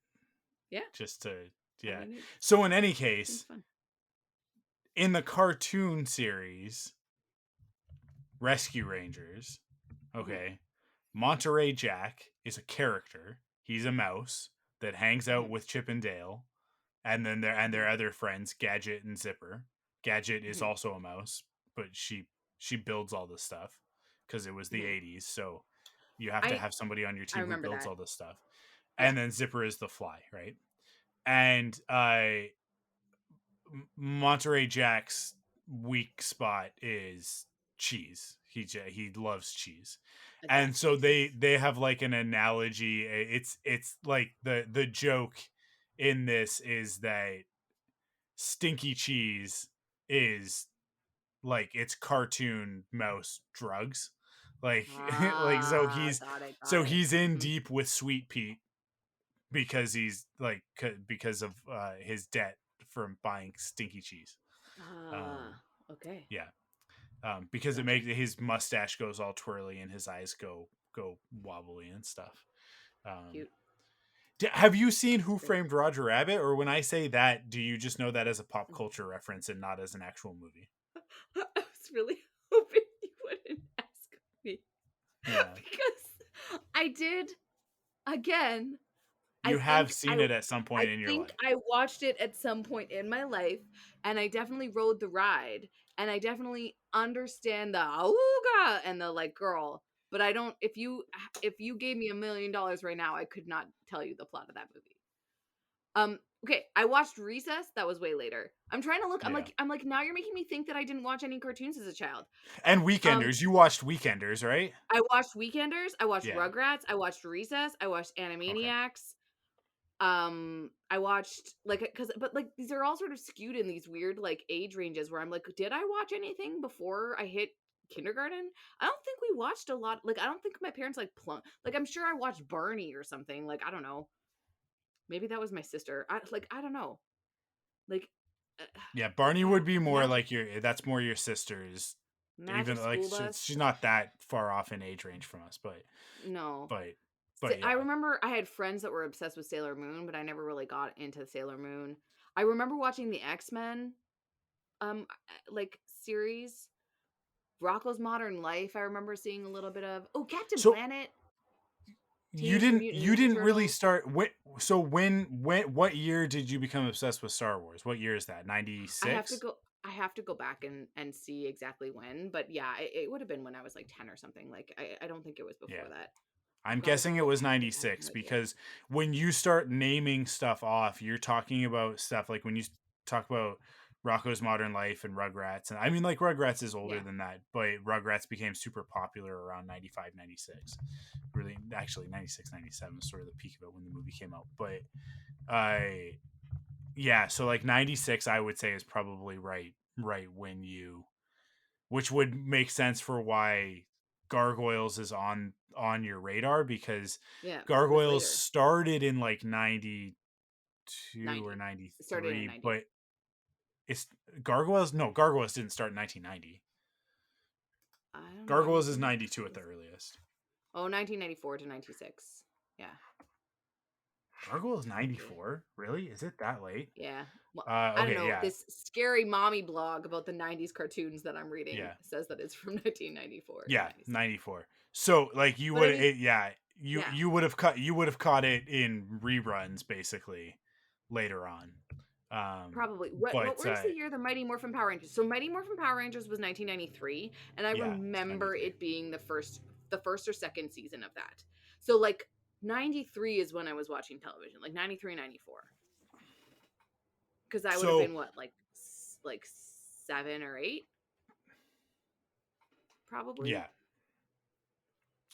Yeah. Just to yeah. I mean, So in any seems case, fun. in the cartoon series Rescue Rangers, okay, Monterey Jack is a character. He's a mouse that hangs out with Chip and Dale, and then their other friends, Gadget and Zipper. Gadget is also a mouse, but she builds all this stuff because it was the 80s, so you have to have somebody on your team who builds all this stuff. Yeah. And then Zipper is the fly, right? And Monterey Jack's weak spot is cheese. He loves cheese. And so they have like an analogy. It's like the joke in this is that stinky cheese is like it's cartoon mouse drugs. Like like so he's in deep with Sweet Pete because he's like because of his debt from buying stinky cheese. Okay. Yeah. Because it makes his mustache goes all twirly and his eyes go wobbly and stuff. Cute. Have you seen Who Framed Roger Rabbit? Or when I say that, do you just know that as a pop culture reference and not as an actual movie? I was really hoping you wouldn't ask me. Yeah. Because I did, again. You have seen it at some point in your life. I watched it at some point in my life, and I definitely rode the ride, and I definitely understand the auga and the like girl. But I don't. If you gave me $1 million right now, I could not tell you the plot of that movie. Okay, I watched Recess. That was way later. I'm trying to look. I'm like now you're making me think that I didn't watch any cartoons as a child. And Weekenders. You watched Weekenders, right? I watched Weekenders. I watched Rugrats. I watched Recess. I watched Animaniacs. I watched but these are all sort of skewed in these weird like age ranges where I'm like, did I watch anything before I hit kindergarten? I don't think we watched a lot. Like, I don't think my parents like like I'm sure I watched Barney or something. Like, I don't know. Maybe that was my sister. I don't know. Like, uh, Yeah, Barney would be more Magic like that's more your sister's. Even Magic like School Bus. she's not that far off in age range from us, No. but I yeah. remember I had friends that were obsessed with Sailor Moon, but I never really got into Sailor Moon. I remember watching the X-Men like series. Rocko's Modern Life, I remember seeing a little bit of. Oh, Captain So Planet, you Teenage didn't Mutant you Ninja didn't really Turtles. start when what year did you become obsessed with Star Wars? What year is that? I have to 96? go. I have to go back and see exactly when, but yeah, it would have been when I was like 10 or something. Like I don't think it was Yeah. before that. I'm guessing Probably it like was 10 because I have 96 no idea. because when you start naming stuff off, you're talking about stuff like when you talk about Rocko's Modern Life and Rugrats. And I mean, like, Rugrats is older Yeah, than that, but Rugrats became super popular around 95, 96. Really, actually, 96, 97 was sort of the peak of it when the movie came out. But yeah, so like 96, I would say is probably right when which would make sense for why Gargoyles is on your radar because yeah, it was Gargoyles later. started in like 92 or 90. It started in 93, 90. but it's Gargoyles didn't start in 1990. I don't know. I Gargoyles don't is think. 92 at the earliest. Oh, 1994 to 96. Yeah, Gargoyles probably. 94? Really? Is it that late? Yeah. Well, I don't Okay, know. yeah. This scary mommy blog about the 90s cartoons that I'm reading Yeah. says that it's from 1994 to Yeah, 96. 94. So like But I mean, you yeah, you would have caught it in reruns basically later on. probably. What But was the year the Mighty Morphin Power Rangers? So Mighty Morphin Power Rangers was 1993, and I yeah, it's remember 93. it being the first or second season of that. So like 93 is when I was watching television, like 93, 94. Because I would have So been what, like 7 or 8 probably. yeah.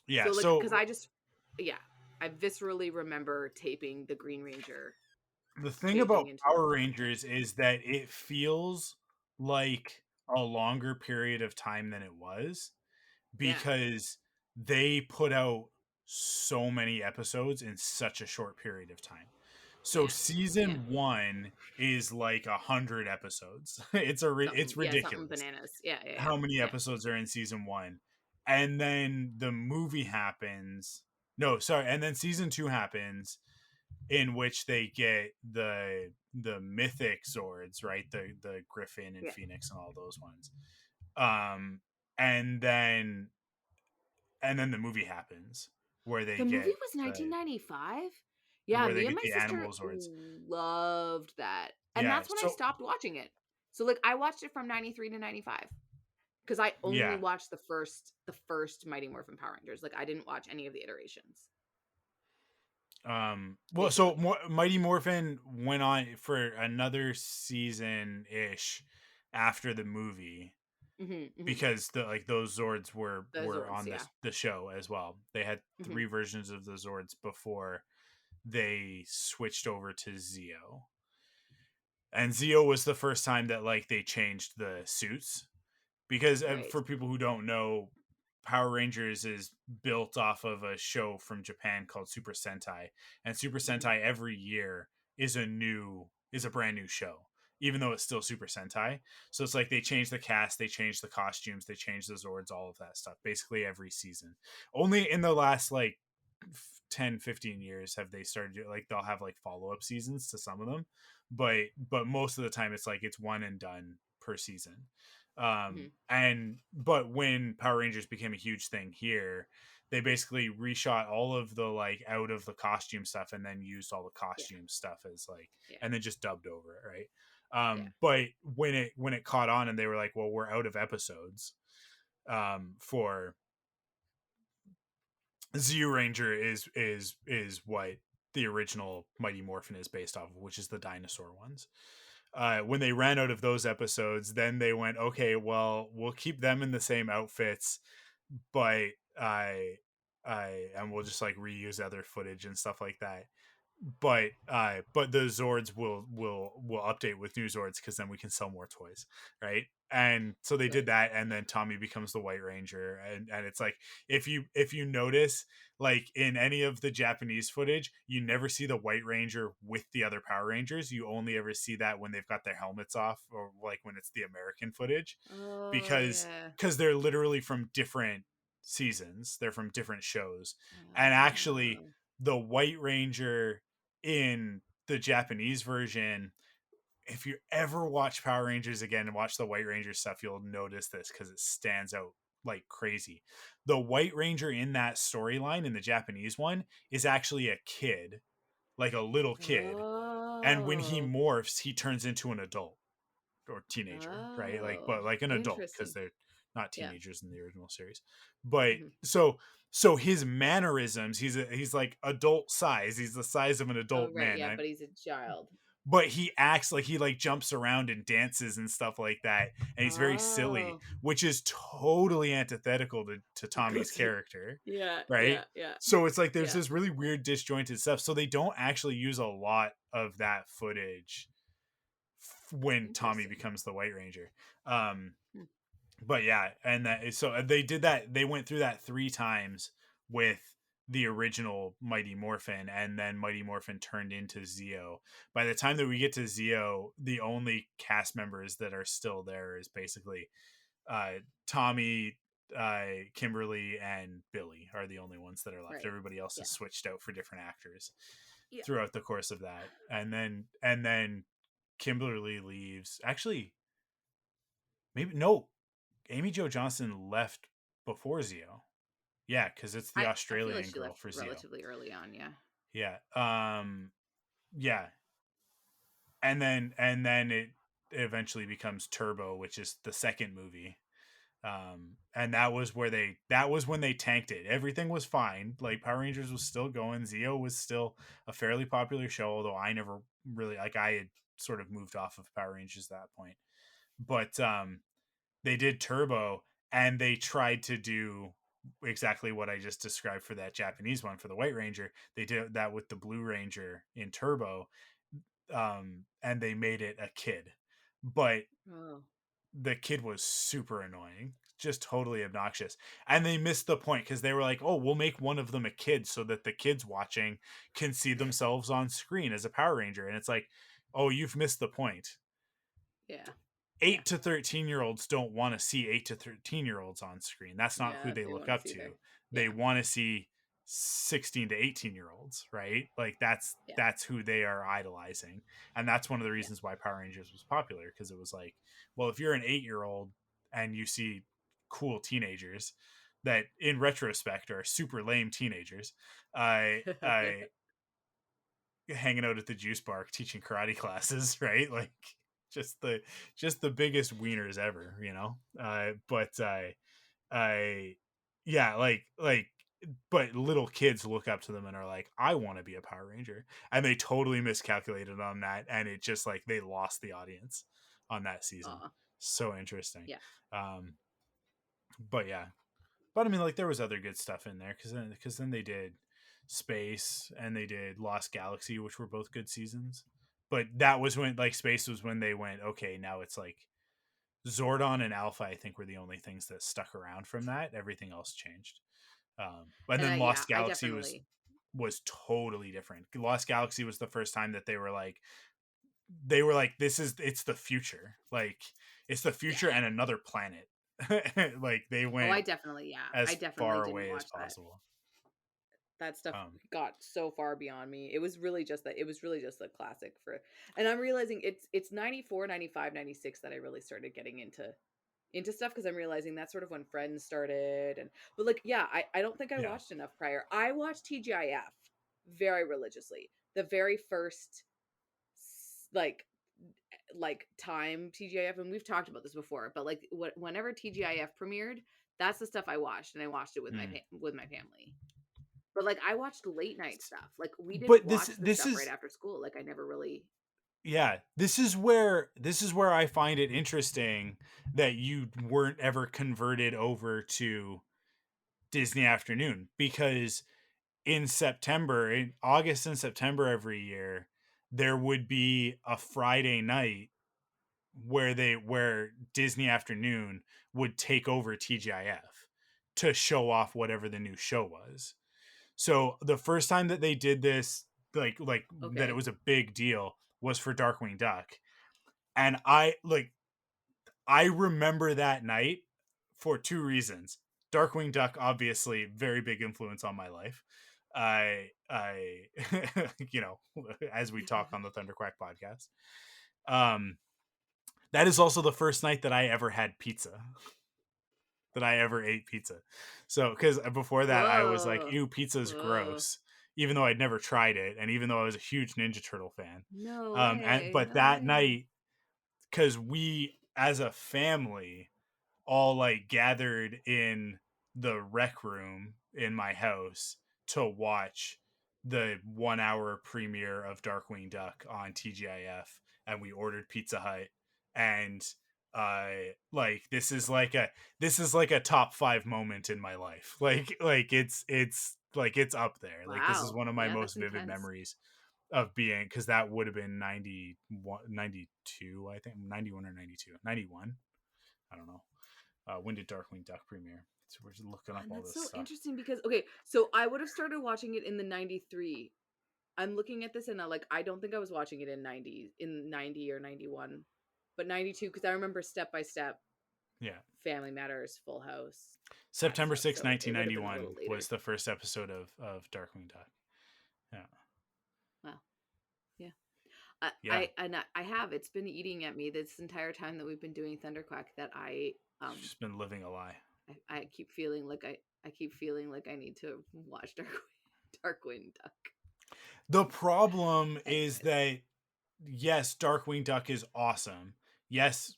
Yeah, So like cuz so I just yeah, I viscerally remember taping the Green Ranger the thing changing about into Power Morphin Power Rangers is that it feels like a longer period of time than it was Yeah. because they put out so many episodes in such a short period of time. So Yeah. Yeah. season 1 is like 100 episodes. It's Something ridiculous bananas. Yeah, yeah, yeah. how many Yeah. episodes are in season 1. And then the movie happens. No, sorry, and then season 2 happens in which they get the mythic Zords, right? The Griffin and Yeah. Phoenix and all those ones. Um and then the movie happens where they The movie get was the 1995? Yeah, me and my sister animal Zords. loved that. And Yeah, that's when I so stopped watching it. So like I watched it from 93 to 95 because I only yeah. watched the first Mighty Morphin Power Rangers. Like I didn't watch any of the iterations, Well, so basically. Mighty Morphin went on for another season ish after the movie Mhm. Mhm. because those Zords The were Zords, on yeah. the show as well. They had Mhm. 3 versions of the Zords before they switched over to Zeo. And Zeo was the first time that like they changed the suits because Right. for people who don't know, Power Rangers is built off of a show from Japan called Super Sentai, and Super Mhm. Sentai every year is a brand new show, even though it's still Super Sentai. So it's like they change the cast, they change the costumes, they change the Zords, all of that stuff, basically every season. Only in the last like 10, 15 years have they started like they'll have like follow-up seasons to some of them, but most of the time it's one and done per season. Mhm. But when Power Rangers became a huge thing here, they basically reshot all of the like out of the costume stuff and then used all the Yeah. costume stuff as like Yeah. and then just dubbed over it, right? Yeah. But when it caught on and they were like, well, we're out of episodes for Zeo Ranger is what the original Mighty Morphin is based off of, which is the dinosaur ones. When they ran out of those episodes, then they went, okay, well, we'll keep them in the same outfits, but and we'll just like reuse other footage and stuff like that. but the Zords will update with new Zords because then we can sell more toys, right? And so they did that, and then Tommy becomes the White Ranger, and it's like if you notice, like in any of the Japanese footage, you never see the White Ranger with the other Power Rangers. You only ever see that when they've got their helmets off, or like when it's the American footage, Oh because yeah. they're literally from different seasons, they're from different shows, and actually Oh. the White Ranger in the Japanese version, if you ever watch Power Rangers again and watch the White Ranger stuff, you'll notice this because it stands out like crazy. The White Ranger in that storyline in the Japanese one is actually a kid, like a little kid. And when he Oh. morphs, he turns into an adult or teenager, right? Like, Oh. but like an adult because Interesting. they're not Yeah. teenagers in the original series. But Mhm. so his mannerisms, he's like adult size. He's the size of an Oh adult right, man. yeah, but he's a child. But he acts like he like jumps around and dances and stuff like that, and he's very silly, Oh. which is totally antithetical to Tommy's Gotcha. character, Yeah, right? yeah, yeah, So it's like there's yeah. this really weird disjointed stuff, so they don't actually use a lot of that footage when Tommy Interesting. becomes the White Ranger. um Hmm. but yeah, and that, so they did that, they went through that 3 times with the original Mighty Morphin, and then Mighty Morphin turned into Zeo. By the time that we get to Zeo, the only cast members that are still there is basically Tommy, Kimberly, and Billy are the only ones that are left. Right. Everybody else Yeah. is switched out for different actors Yeah. throughout the course of that. And then Kimberly leaves. Actually, maybe no, Amy Jo Johnson left before Zeo. Yeah, because it's the I feel like Australian she girl left for Zeo. relatively early on, yeah. Yeah. Yeah. And then it eventually becomes Turbo, which is the second movie. And that was when they tanked it. Everything was fine. Like Power Rangers was still going. Zeo was still a fairly popular show, although I never really, like, I had sort of moved off of Power Rangers at that point. But they did Turbo, and they tried to do exactly what I just described for that Japanese one for the White Ranger. They did that with the Blue Ranger in Turbo, and they made it a kid, but Oh. the kid was super annoying, just totally obnoxious. And they missed the point because they were like, oh, we'll make one of them a kid so that the kids watching can see themselves on screen as a Power Ranger. And it's like, oh, you've missed the point. Yeah. 8 Yeah. to 13-year-olds don't want to see 8 to 13-year-olds on screen. That's not who Yeah, they they look want to up see to. their They yeah. want to see 16 to 18-year-olds, right? Like Yeah. that's who they are idolizing. And that's one of the Yeah. reasons why Power Rangers was popular, because it was like, well, if you're an 8-year-old and you see cool teenagers that in retrospect are super lame teenagers, I hanging out at the juice bar teaching karate classes, right? Like just the just the biggest wieners ever, you know. But I yeah, like but little kids look up to them and are like, I want to be a Power Ranger. And they totally miscalculated on that, and it just like they lost the audience on that season. Aw. So interesting. Yeah. Um but yeah, but I mean, like there was other good stuff in there because then they did Space and they did Lost Galaxy, which were both good seasons. But that was when, like, Space was when they went, okay, now it's like Zordon and Alpha, I think, were the only things that stuck around from that. Everything else changed. And then Yeah, Lost I Galaxy definitely was totally different. Lost Galaxy was the first time that they were like, this is, it's the future. Like it's the yeah. future and another planet. Like they Oh, went I as definitely far didn't away as watch that. possible. That stuff Um, got so far beyond me. It was really just that it was really just a classic for and I'm realizing it's 94, 95, 96 that I really started getting into stuff because I'm realizing that's sort of when Friends started and but like yeah, I don't think I yeah. watched enough prior. I watched TGIF very religiously. The very first like time TGIF, and we've talked about this before, but like whenever TGIF premiered, that's the stuff I watched, and I watched it with Mm. with my family. But like I watched late night stuff. Like we didn't But this watch the this stuff right is after school. Like I never really. yeah, this is where I find it interesting that you weren't ever converted over to Disney Afternoon, because in September, in August and September every year, there would be a Friday night where Disney Afternoon would take over TGIF to show off whatever the new show was. So the first time that they did this, like that it Okay. was a big deal, was for Darkwing Duck. And I remember that night for two reasons. Darkwing Duck, obviously, very big influence on my life. I as we talk on the ThunderQuack podcast. That is also the first night that I ever had pizza. That I ever ate pizza. So, because before that, I was like, Whoa. ew, pizza's Whoa. gross. Even though I'd never tried it, and even though I was a huge Ninja Turtle fan. No way. But No that way. night, because we, as a family, all like gathered in the rec room in my house to watch the 1 hour premiere of Darkwing Duck on TGIF, and we ordered Pizza Hut, and like this is like a top 5 moment in my life. It's like it's up there. Like this is Wow. one of my Yeah, most that's vivid intense. memories of being, because that would have been 91 92, I think 91 or 92 91, I don't know. When did Darkwing Duck premiere? So we're just looking up And all that's this so stuff. interesting because okay, so I would have started watching it in the 93. I'm looking at this and I don't think I was watching it in 90 or 91, but 92 because I remember Step by Step, Yeah. Family Matters, Full House, that September stuff. 6th, So it would have been a 1991 little later. was the first episode of Darkwing Duck. Yeah. Wow. Yeah. Yeah. I have. It's been eating at me this entire time that we've been doing ThunderQuack that She's just been living a lie. I keep feeling like I keep feeling like I need to watch Darkwing Duck. The problem is Anyways. that, yes, Darkwing Duck is awesome. Yes,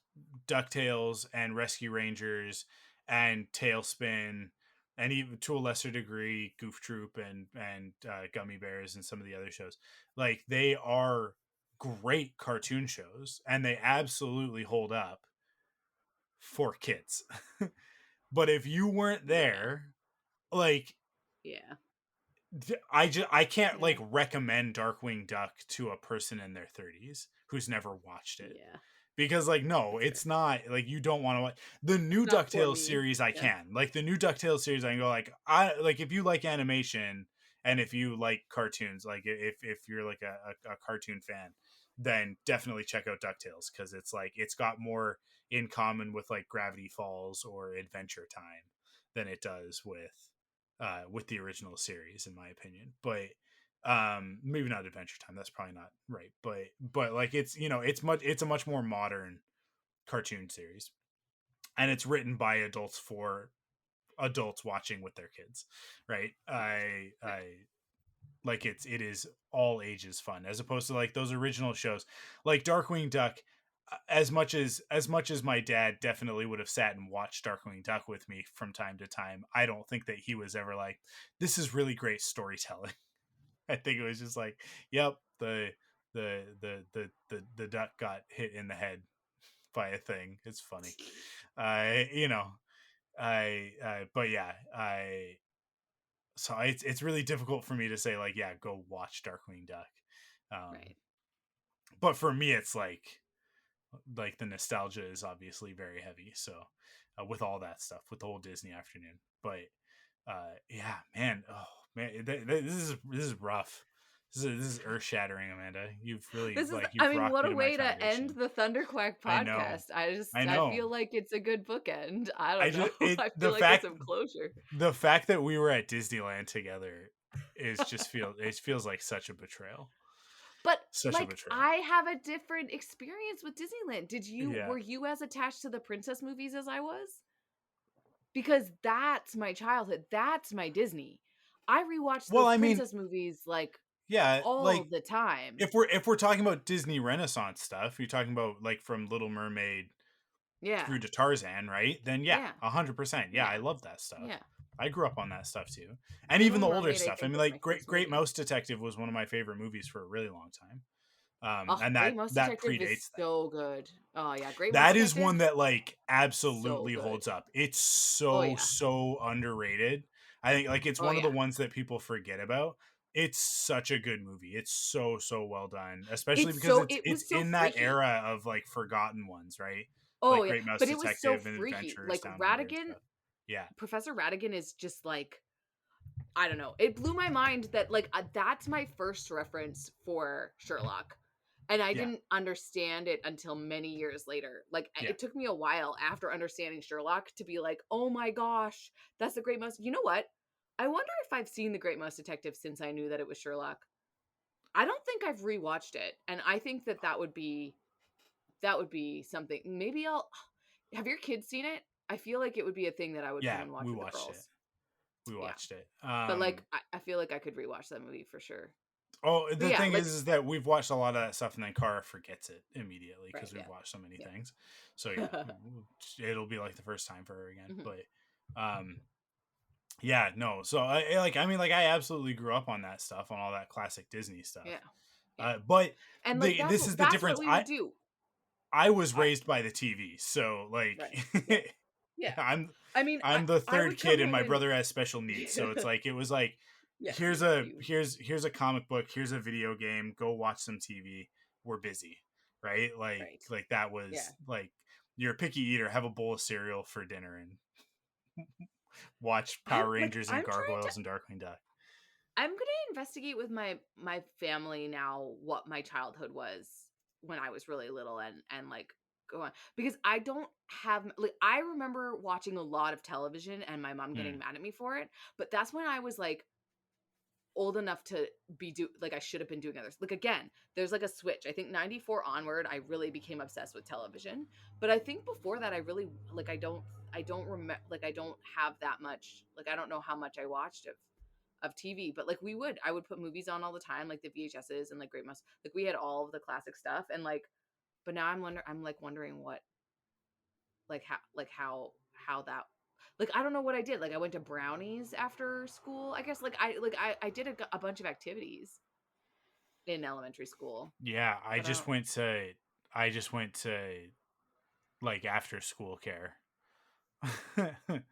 DuckTales and Rescue Rangers and Tailspin, and even to a lesser degree Goof Troop and Gummy Bears and some of the other shows, like they are great cartoon shows and they absolutely hold up for kids. But if you weren't Yeah. there, like Yeah. I can't Yeah. like recommend Darkwing Duck to a person in their 30s who's never watched it. Yeah. Because like no, Fair. it's not like you don't want to watch the new Not for DuckTales me. series. I Yeah. can like the new DuckTales series. I can go I like if you like animation and if you like cartoons, like if you're like a cartoon fan, then definitely check out DuckTales because it's like it's got more in common with like Gravity Falls or Adventure Time than it does with the original series, in my opinion. But maybe not Adventure Time, that's probably not right, but like it's it's a much more modern cartoon series, and it's written by adults for adults watching with their kids, right? I like it is all ages fun, as opposed to like those original shows like Darkwing Duck. As much as my dad definitely would have sat and watched Darkwing Duck with me from time to time, I don't think that he was ever like, this is really great storytelling. I think it was just like, yep, the duck got hit in the head by a thing. It's funny. You know, but yeah, so it's really difficult for me to say like, yeah, go watch Darkwing Duck. Right. But for me, it's like the nostalgia is obviously very heavy. So with all that stuff, with the whole Disney afternoon, but yeah, man, oh man, this is rough. This is earth shattering, Amanda. You've really This is you've rocked what me a to my way to end foundation. the ThunderQuack I know, podcast. I I know. feel like it's a good bookend. I I don't know. just it I the feel like it's fact some closure. the fact that we were at Disneyland together is just it feels like such a betrayal. But Such a betrayal. I have a different experience with Disneyland. Yeah. Were you as attached to the princess movies as I was? Because that's my childhood. That's my Disney. I rewatched Well, those I mean, princess movies yeah, all like the time. if we're talking about Disney Renaissance stuff, you're talking about like from Little Mermaid Yeah. through to Tarzan, right? Then yeah, Yeah. 100%. Yeah, I Yeah. love that stuff. Yeah. I grew up on that stuff too, and even Little the older Mermaid, I stuff. I think, mean, was my like first Great movie. Mouse Detective was one of my favorite movies for a really long time, Oh, and Great Mouse that Detective is predates that. so good. Oh yeah, Great Mouse That is Detective, one that like so absolutely good. holds up. It's Oh so yeah. so underrated. I think like it's Oh one of the yeah. ones that people forget about. It's such a good movie. It's so well done, especially because It it's was so in that freaky. era of like forgotten ones, right? Oh Like yeah, Great Mouse but it was so Detective and freaky. Adventures Like Down Under and Radigan, stuff. Yeah, Professor Radigan is just like, I don't know. It blew my mind that like that's my first reference for Sherlock. And I yeah, didn't understand it until many years later. Like yeah. it took me a while after understanding Sherlock to be like, "Oh my gosh, that's the Great Mouse." You know what? I wonder if I've seen The Great Mouse Detective since I knew that it was Sherlock. I don't think I've rewatched it, and I think that that would be something. Maybe I'll Have your kids seen it? I feel like it would be a thing that I would come Yeah, and watch we with the watched it. girls. We Yeah. watched it. But like I feel like I could rewatch that movie for sure. Oh, But the yeah, thing like is that we've watched a lot of that stuff, and then Cara forgets it immediately right, because we've yeah. watched so many Yeah. things. So yeah, it'll be like the first time for her again. Mhm. But yeah, no. So I absolutely grew up on that stuff, on all that classic Disney stuff. Yeah. Yeah. But And like this is the that's what difference. we would do. I was I raised by the TV, so like Right. Yeah. Yeah. I'm I mean, I'm the I third would come kid, and home my and brother has special needs. So it's like it was like yeah, you here's a comic book, here's a video game, go watch some TV. We're busy, right? right. Like that Yeah. was like you're a picky eater, have a bowl of cereal for dinner and watch Power Rangers and Gargoyles and Darkwing Duck. I'm going to investigate with my family now what my childhood was when I was really little and like go on because I don't have like I remember watching a lot of television and my mom Hmm. getting mad at me for it, but that's when I was like old enough to like I should have been doing others. Like again, there's like a switch. I think 94 onward I really became obsessed with television. But I think before that I really like I don't remember like I don't have that much like I don't know how much I watched of TV, but like I would put movies on all the time, like the VHSs and like Great Mouse. Like we had all of the classic stuff and like but now I'm like wondering what like how that like I don't know what I did. Like I went to brownies after school. I guess I did a bunch of activities in elementary school, Yeah, but I don't. I just went to like after school care.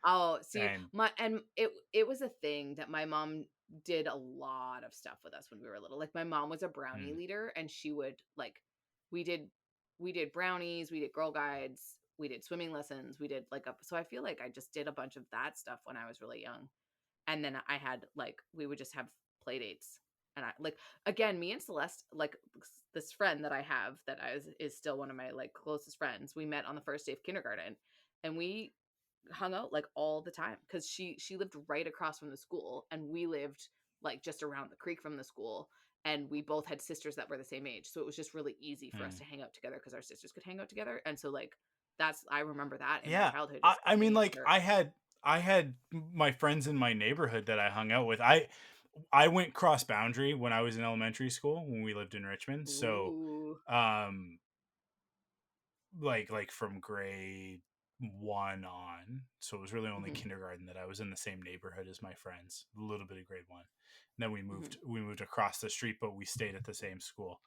Oh, see, And it was a thing that my mom did a lot of stuff with us when we were little. Like my mom was a brownie mm, leader and she would like we did we did brownies, we did Girl Guides, we did swimming lessons, we did like a so I feel like I just did a bunch of that stuff when I was really young. And then I had like we would just have play dates. And I like again, me and Celeste, like this friend that I have that is still one of my like closest friends. We met on the first day of kindergarten and we hung out like all the time because she lived right across from the school and we lived like just around the creek from the school and we both had sisters that were the same age so it was just really easy for us mm. to hang out together because our sisters could hang out together and so like that's I remember that in my Yeah, childhood I, just I mean hanging out with like her. I had my friends in my neighborhood that I hung out with. I went cross boundary when I was in elementary school when we lived in Richmond. So Ooh. um like from grade 1 on. So it was really only Hmm. kindergarten that I was in the same neighborhood as my friends. A little bit of grade 1. And then Hmm. we moved across the street, but we stayed at the same school.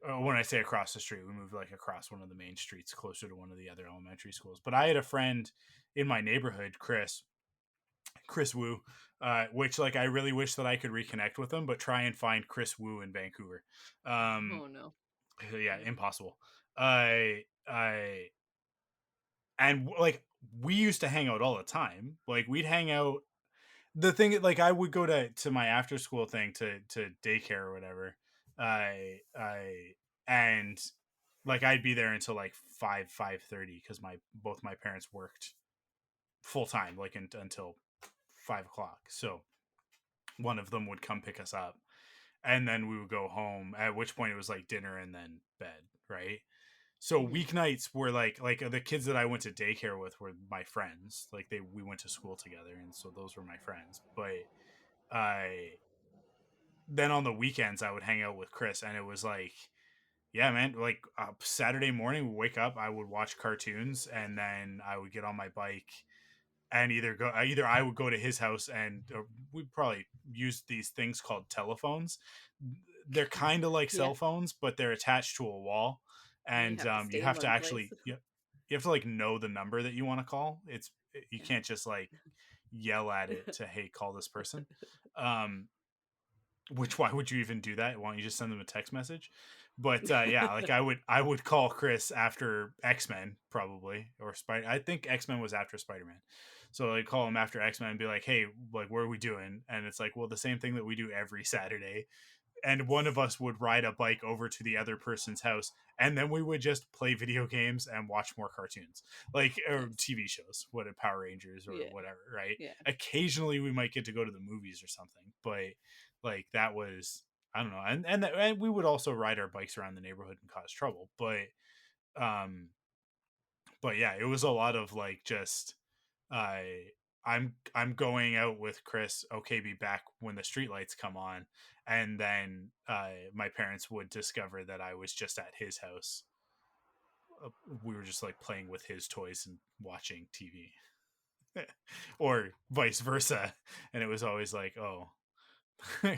When I say across the street, we moved like across one of the main streets closer to one of the other elementary schools. But I had a friend in my neighborhood, Chris Wu, which like I really wish that I could reconnect with him, but try and find Chris Wu in Vancouver. Um, Oh no. yeah, Yeah. impossible. I and like we used to hang out all the time. Like we'd hang out. The thing, like I would go to my after school thing to daycare or whatever. I and like I'd be there until like 5:30 because my both my parents worked full time like until 5 o'clock. So one of them would come pick us up, and then we would go home. At which point it was like dinner and then bed, right? So Hmm. weeknights were like the kids that I went to daycare with were my friends. Like we went to school together, and so those were my friends. But I then on the weekends I would hang out with Chris, and it was like, yeah, man. Like Saturday morning, we wake up, I would watch cartoons, and then I would get on my bike and either I would go to his house and we'd probably use these things called telephones. They're kind of like Yeah. cell phones, but they're attached to a wall, And you and have to you stay in have to one place. actually you have to like know the number that you want to call. You Yeah. can't just like yell at it to, hey, call this person. Which, why would you even do that? Why don't you just send them a text message? But yeah, like I would call Chris after X-Men probably, or Spider. I think X-Men was after Spider-Man. So I'd call him after X-Men and be like, hey, like, what are we doing? And it's like, well, the same thing that we do every Saturday. And one of us would ride a bike over to the other person's house, and then we would just play video games and watch more cartoons, like, or Nice. TV shows, what, Power Rangers or Yeah. whatever, right? Yeah. Occasionally we might get to go to the movies or something, but like that was, I don't know, and we would also ride our bikes around the neighborhood and cause trouble, um but yeah, it was a lot of like just I'm going out with Chris. Okay, be back when the streetlights come on, and then my parents would discover that I was just at his house. We were just like playing with his toys and watching TV, or vice versa, and it was always like, oh,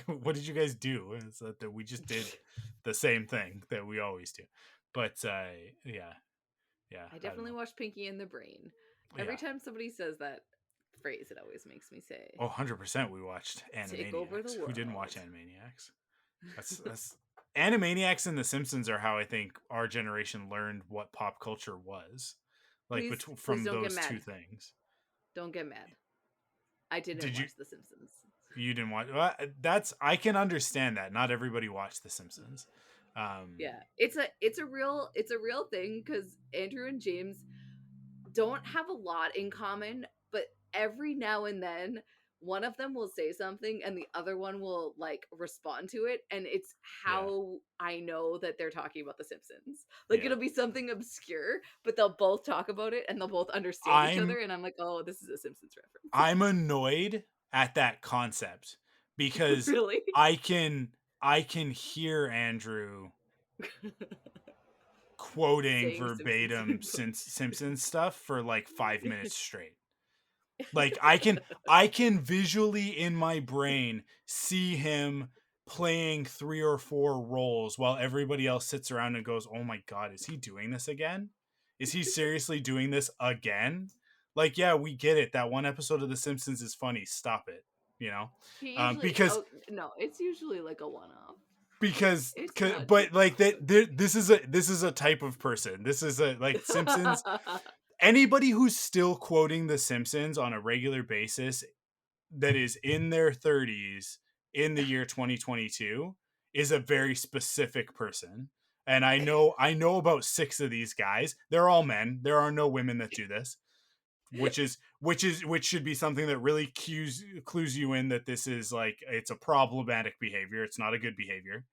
what did you guys do? It's that we just did the same thing that we always do. But yeah, I don't definitely know. watched Pinky and the Brain. Every Yeah. time somebody says that phrase, it always makes me say, Oh, 100% we watched take over the Animaniacs. world. Who didn't watch Animaniacs? That's Animaniacs and The Simpsons are how I think our generation learned what pop culture was. Like, Please, from please don't get those two mad. things. Don't get mad. I didn't Did you? watch The Simpsons. You didn't watch? Well, I can understand that. Not everybody watched The Simpsons. Yeah, it's a real thing because Andrew and James don't have a lot in common, but every now and then one of them will say something and the other one will like respond to it, and it's how I know that they're talking about The Simpsons. Like, Yeah. it'll be something obscure, but they'll both talk about it and they'll both understand each I'm other, and I'm like, oh, this is a Simpsons reference. I'm annoyed at that concept because Really? I can hear Andrew quoting Saying verbatim Simpsons. Simpsons stuff for like 5 minutes straight. Like, I can visually in my brain see him playing 3 or 4 roles while everybody else sits around and goes, "Oh my god, is he doing this again? Is he seriously doing this again?" Like, yeah, we get it. That one episode of The Simpsons is funny. Stop it, you know? He usually Because no, it's usually like a one-off. because It's not but like that this is a type of person. This is a, like, Simpsons. Anybody who's still quoting The Simpsons on a regular basis that is in their 30s in the year 2022 is a very specific person. And I know about 6 of these guys. They're all men. There are no women that do this, which should be something that really clues you in that this is like, it's a problematic behavior. It's not a good behavior.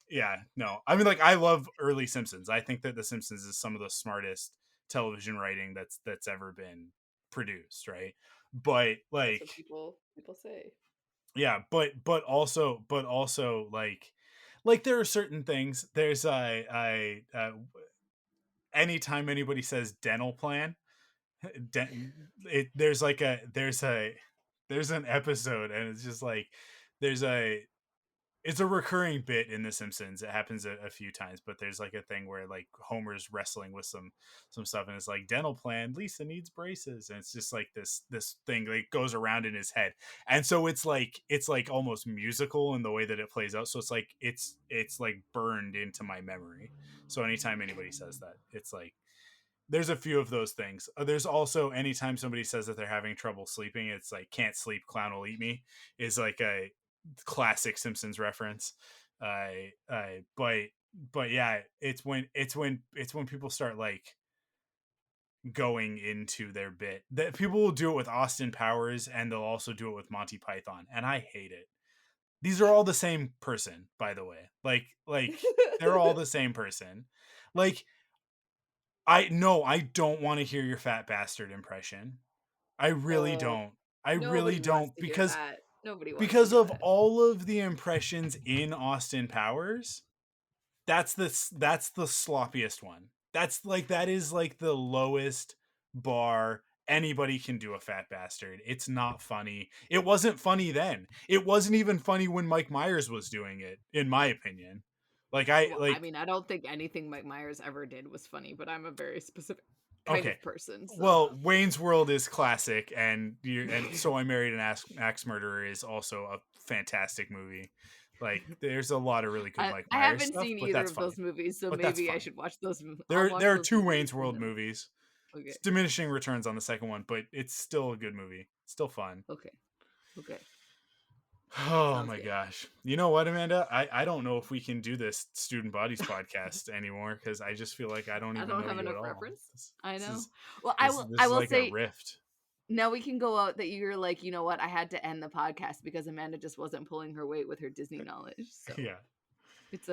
Yeah, no. I mean, like, I love early Simpsons. I think that The Simpsons is some of the smartest television writing that's ever been produced, right? But like, That's what people say. yeah, but also like there are certain things. There's anytime anybody says dental plan, there's like there's an episode, and it's just like there's it's a recurring bit in The Simpsons. It happens a few times, but there's like a thing where like Homer's wrestling with some stuff, and it's like, dental plan, Lisa needs braces, and it's just like this thing that goes around in his head, and so it's like almost musical in the way that it plays out. So it's like it's like burned into my memory. So anytime anybody says that, it's like, there's a few of those things. There's also, anytime somebody says that they're having trouble sleeping, it's like, can't sleep, clown will eat me, is like a classic Simpsons reference. But yeah, it's when people start like going into their bit, that people will do it with Austin Powers, and they'll also do it with Monty Python, and I hate it. These are all the same person, by the way. Like they're all the same person. Like, I don't want to hear your fat bastard impression. I really don't. I really Nobody wants don't, to hear that. Nobody wants because to hear of that. all of the impressions in Austin Powers, that's the sloppiest one. That is like the lowest bar anybody can do a fat bastard. It's not funny. It wasn't funny then. It wasn't even funny when Mike Myers was doing it, in my opinion. Like, Well, I mean, I don't think anything Mike Myers ever did was funny, but I'm a very specific kind Okay. of person. So. Well, Wayne's World is classic, and So I Married an Axe Murderer is also a fantastic movie. Like, there's a lot of really good Mike I Myers haven't stuff, seen but either that's of fine. those movies, so But that's maybe I fine. should watch those. There Watch are those two movies Wayne's and World then- movies. Okay. It's diminishing returns on the second one, but it's still a good movie. Still fun. Okay. Oh Sounds my good. gosh. You know what, Amanda? I don't know if we can do this Student Bodies podcast anymore, because I just feel like I don't even know have you enough at all. reference. This I know. is- Well, this I is will like say a rift. now we can go out that you're like, you know what? I had to end the podcast because Amanda just wasn't pulling her weight with her Disney knowledge. So Yeah. it's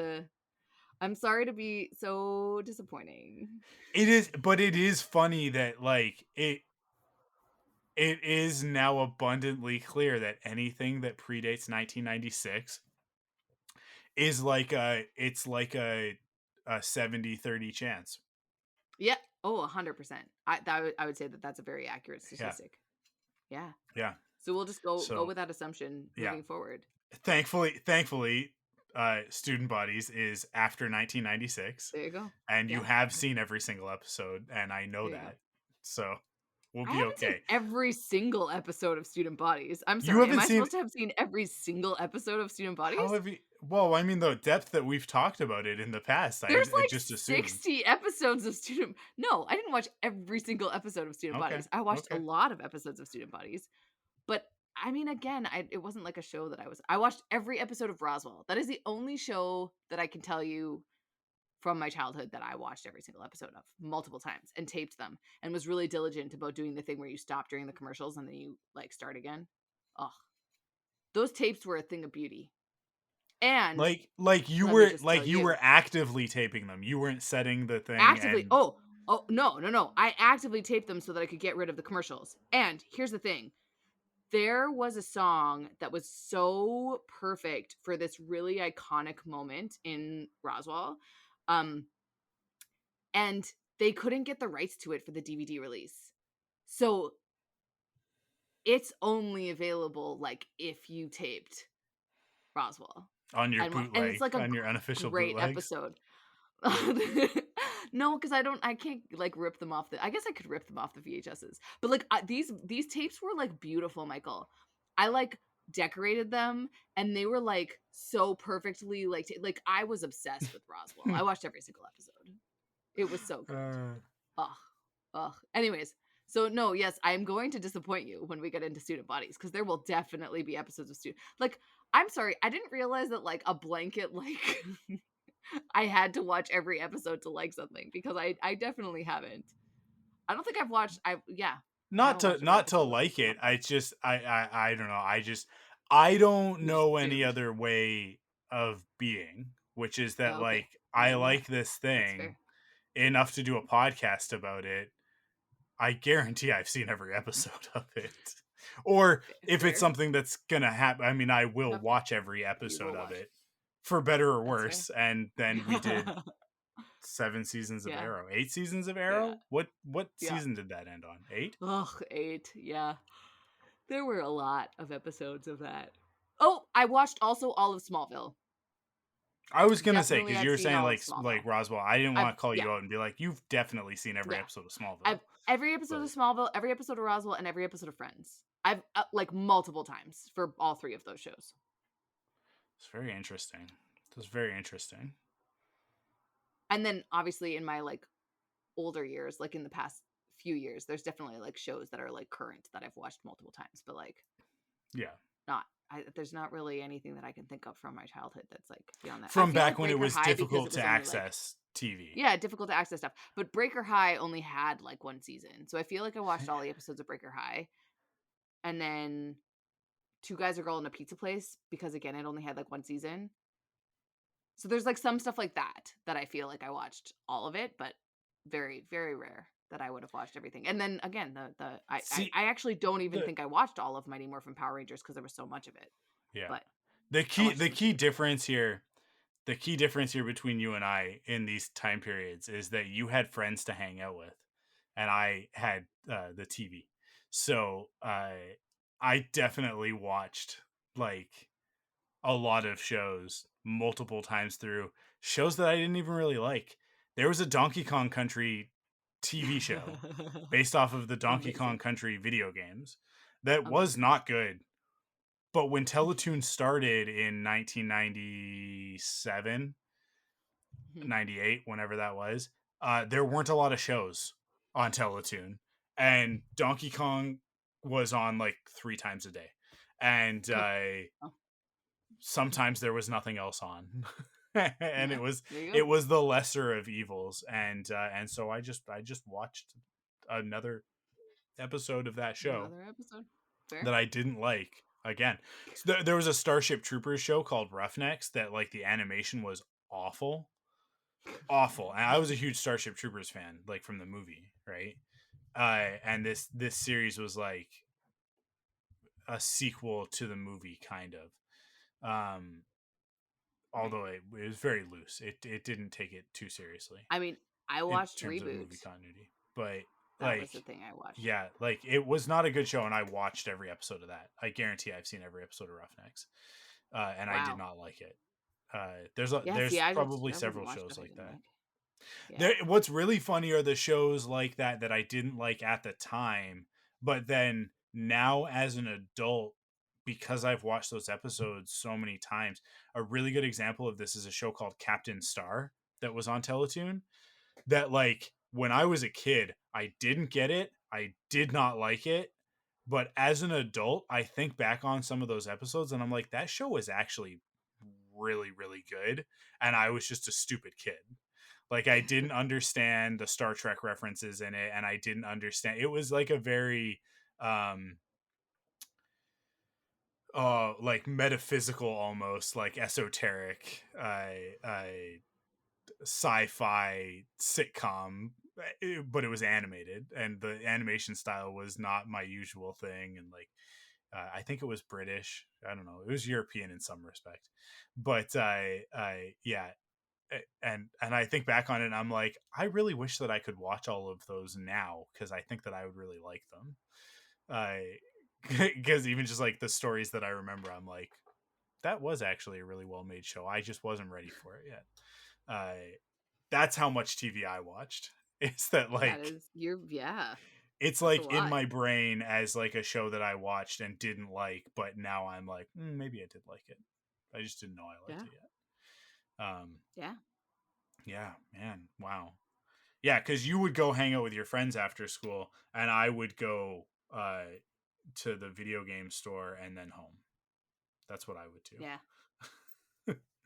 I'm sorry to be so disappointing. It is, but it is funny that like it is now abundantly clear that anything that predates 1996 is like a 70-30 chance. Yeah. Oh, 100%. I would say that that's a very accurate statistic. Yeah. Yeah. So we'll just go So, with that assumption yeah. moving forward. Thankfully, Student Bodies is after 1996. There you go. And you Yeah. have seen every single episode, and I know There you that. So we'll I be haven't seen okay. every single episode of Student Bodies. I'm You sorry. haven't Am I seen- supposed to have seen every single episode of Student Bodies? How have you? Well, I mean, the depth that we've talked about it in the past, There's I like just assumed. 60 episodes of Student. No, I didn't watch every single episode of Student Okay, Bodies. I watched a okay. lot of episodes of Student Bodies, but I mean, again, it wasn't like a show that I watched every episode of Roswell. That is the only show that I can tell you from my childhood that I watched every single episode of multiple times and taped them and was really diligent about doing the thing where you stop during the commercials and then you like start again. Oh, those tapes were a thing of beauty. And Like you let me were just tell you you. were actively taping them. You weren't setting the thing actively and- oh no, I actively taped them so that I could get rid of the commercials. And here's the thing, there was a song that was so perfect for this really iconic moment in Roswell, and they couldn't get the rights to it for the DVD release, so it's only available like if you taped Roswell on your and bootleg, it's like a on your unofficial great bootlegs. episode. No, because I can't like rip them off I guess I could rip them off the VHSs, but like these tapes were like beautiful, Michael. I like decorated them and they were like so perfectly like I was obsessed with Roswell. I watched every single episode. It was so good. Ugh. Anyways, so no, yes, I'm going to disappoint you when we get into Student Bodies because there will definitely be episodes of Student. Like, I'm sorry, I didn't realize that like a blanket like I had to watch every episode to like something because I definitely haven't. I don't think I've watched. Not to like it. I just I don't know. I don't know any other way of being, which is that Okay. like I Yeah, like this that's thing fair. enough to do a podcast about it. I guarantee I've seen every episode of it. Or if it's Fair. something that's gonna happen, I mean, I will Yep. watch every episode of watch. it, for better or That's worse. And then we did 7 seasons of Yeah. Arrow, 8 seasons of Arrow. What Yeah. season did that end on? 8? Ugh, 8. Yeah, there were a lot of episodes of that. Oh, I watched also all of Smallville. I was gonna say, Definitely because I've you were seen saying all of like Smallville. Roswell. I didn't want I've- to call you yeah. out and be like, you've definitely seen every Yeah. episode of Smallville. I've every episode of Smallville, every episode of Roswell, and every episode of Friends. I've like multiple times for all 3 of those shows. It's very interesting. It's very interesting. And then obviously in my like older years, like in the past few years, there's definitely like shows that are like current that I've watched multiple times, but like Yeah. there's not really anything that I can think of from my childhood that's like beyond that. I From feel back like when it Breaker was High, because difficult it was to only, like- access TV. Yeah, difficult to access stuff. But Breaker High only had like 1 season. So I feel like I watched all the episodes of Breaker High. And then Two Guys, a Girl, and a Pizza Place, because again, it only had like 1 season. So there's like some stuff like that I feel like I watched all of it, but very, very rare that I would have watched everything. And then again, See, I actually don't even the- think I watched all of Mighty Morphin Power Rangers because there was so much of it. Yeah. But The key watched some key difference here between you and I in these time periods is that you had friends to hang out with, and I had the TV. So I definitely watched like a lot of shows multiple times through, shows that I didn't even really like. There was a Donkey Kong Country TV show based off of the Donkey Kong Amazing. Country video games that was Amazing. not good. But when Teletoon started in 1997, 98, whenever that was, there weren't a lot of shows on Teletoon. And Donkey Kong was on like 3 times a day. And Oh, sometimes there was nothing else on. And yeah. it was There you it go. was the lesser of evils. And so I just watched another episode of that show Another episode. Fair. that I didn't like again. So there was a Starship Troopers show called Roughnecks that like the animation was awful. Awful. And I was a huge Starship Troopers fan, like from the movie, right? And this series was like a sequel to the movie, kind of. Although it was very loose. It didn't take it too seriously I mean, I in watched terms of Reboot. movie continuity. But That was the like, thing I watched. yeah, like it was not a good show, and I watched every episode of that. I guarantee I've seen every episode of Roughnecks, and I did Wow. not like it. Yeah, There's see, I probably wouldn't several watch shows stuff I like didn't that. like. Yeah. What's really funny are the shows like that I didn't like at the time, but then now as an adult, because I've watched those episodes so many times, a really good example of this is a show called Captain Star that was on Teletoon. That like when I was a kid, I didn't get it. I did not like it. But as an adult, I think back on some of those episodes and I'm like, that show was actually really, really good. And I was just a stupid kid. Like I didn't understand the Star Trek references in it, and I didn't understand. It was like a very like metaphysical, almost like esoteric sci-fi sitcom, but it was animated, and the animation style was not my usual thing. And like I think it was British. I don't know. It was European in some respect, but yeah. And I think back on it and I'm like, I really wish that I could watch all of those now, because I think that I would really like them. Because even just like the stories that I remember, I'm like, that was actually a really well made show. I just wasn't ready for it yet. That's how much TV I watched. It's that That like is yeah. it's That's a like in lot. my brain as like a show that I watched and didn't like, but now I'm like, maybe I did like it. I just didn't know I liked it yet. Yeah. Yeah, man, wow. Yeah, because you would go hang out with your friends after school, and I would go to the video game store and then home. That's what I would do. Yeah.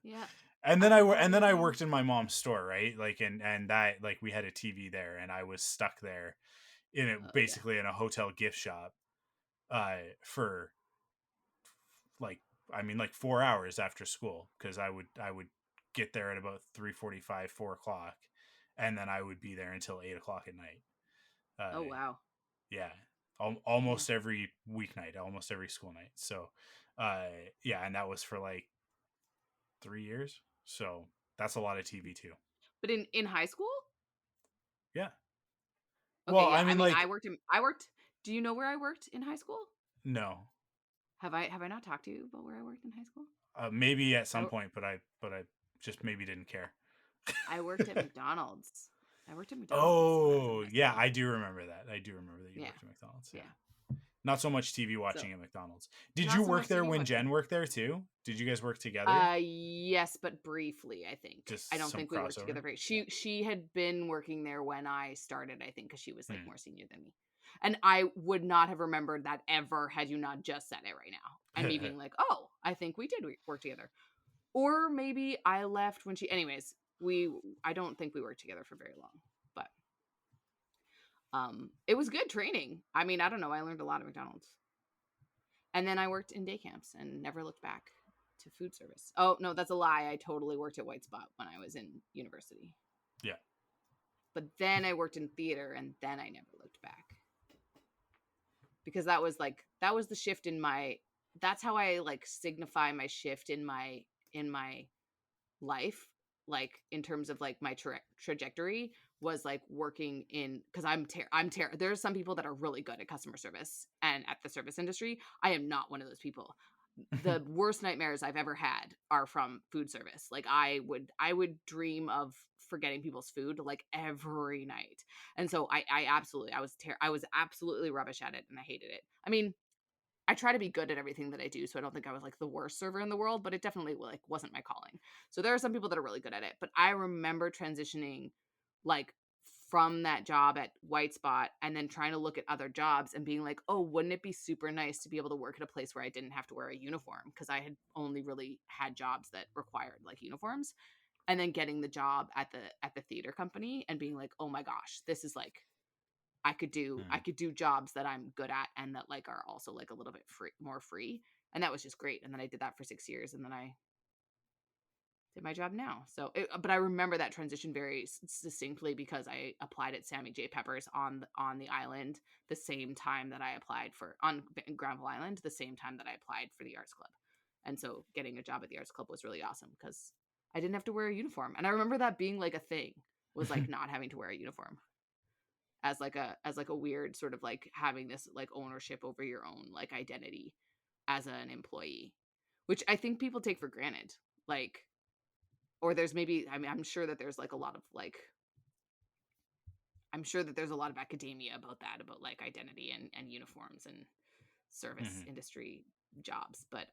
Yeah. And then I I worked in my mom's store, right? Like and that like we had a TV there, and I was stuck there in it, Oh yeah. basically in a hotel gift shop, for like I mean like 4 hours after school, because I would get there at about 3:45, 4 o'clock, and then I would be there until 8 o'clock at night. Oh wow. Yeah, Yeah. almost every weeknight, almost every school night. So, yeah, and that was for like 3 years. So that's a lot of TV too. But in high school? Yeah. Okay, Well, yeah. I I mean, mean, like, I worked. Do you know where I worked in high school? no, Have I not talked to you about where I worked in high school? maybe at I, some point, but I just maybe didn't care. I worked at McDonald's. I worked at McDonald's when I was in Oh, high yeah, school. I do remember that. I do remember that you Yeah. worked at McDonald's. Yeah. Yeah. Not so much TV So watching at McDonald's. Did not you so work much there TV when watching. Jen worked there too? Did you guys work together? Yes, but briefly, I think. Just I don't some think we worked crossover? together. She had been working there when I started, I think, because she was like Hmm. more senior than me. And I would not have remembered that ever had you not just said it right now. And me being like, oh, I think we did work together. Or maybe I left when she anyways, I don't think we worked together for very long. But it was good training. I mean, I don't know, I learned a lot at McDonald's. And then I worked in day camps and never looked back to food service. Oh, no, that's a lie. I totally worked at White Spot when I was in university. Yeah. But then I worked in theater and then I never looked back. Because that was the shift in my that's how I like signify my shift in my life, like in terms of like my trajectory was like working in because I'm there's some people that are really good at customer service and at the service industry. I am not one of those people. the worst nightmares I've ever had are from food service. Like I would dream of forgetting people's food like every night. And so I was absolutely rubbish at it and I hated it. I mean, I try to be good at everything that I do, so I don't think I was like the worst server in the world, but it definitely like wasn't my calling. So there are some people that are really good at it, but I remember transitioning like from that job at White Spot and then trying to look at other jobs and being like, "Oh, wouldn't it be super nice to be able to work at a place where I didn't have to wear a uniform?" Because I had only really had jobs that required like uniforms. And then getting the job at the theater company and being like, "Oh my gosh, this is like I could do jobs that I'm good at and that like are also like a little bit more free." And that was just great. And then I did that for 6 years and then I did my job now. So, but I remember that transition very succinctly because I applied at Sammy J. Peppers on the island the same time that I applied for on Granville Island, the same time that I applied for the Arts Club. And so getting a job at the Arts Club was really awesome because I didn't have to wear a uniform. And I remember that being like a thing, was like not having to wear a uniform as like a weird sort of like having this like ownership over your own like identity as an employee, which I think people take for granted. Like, or there's maybe, I mean, I'm sure that there's like a lot of like, I'm sure that there's a lot of academia about that, about like identity and uniforms and service industry jobs. But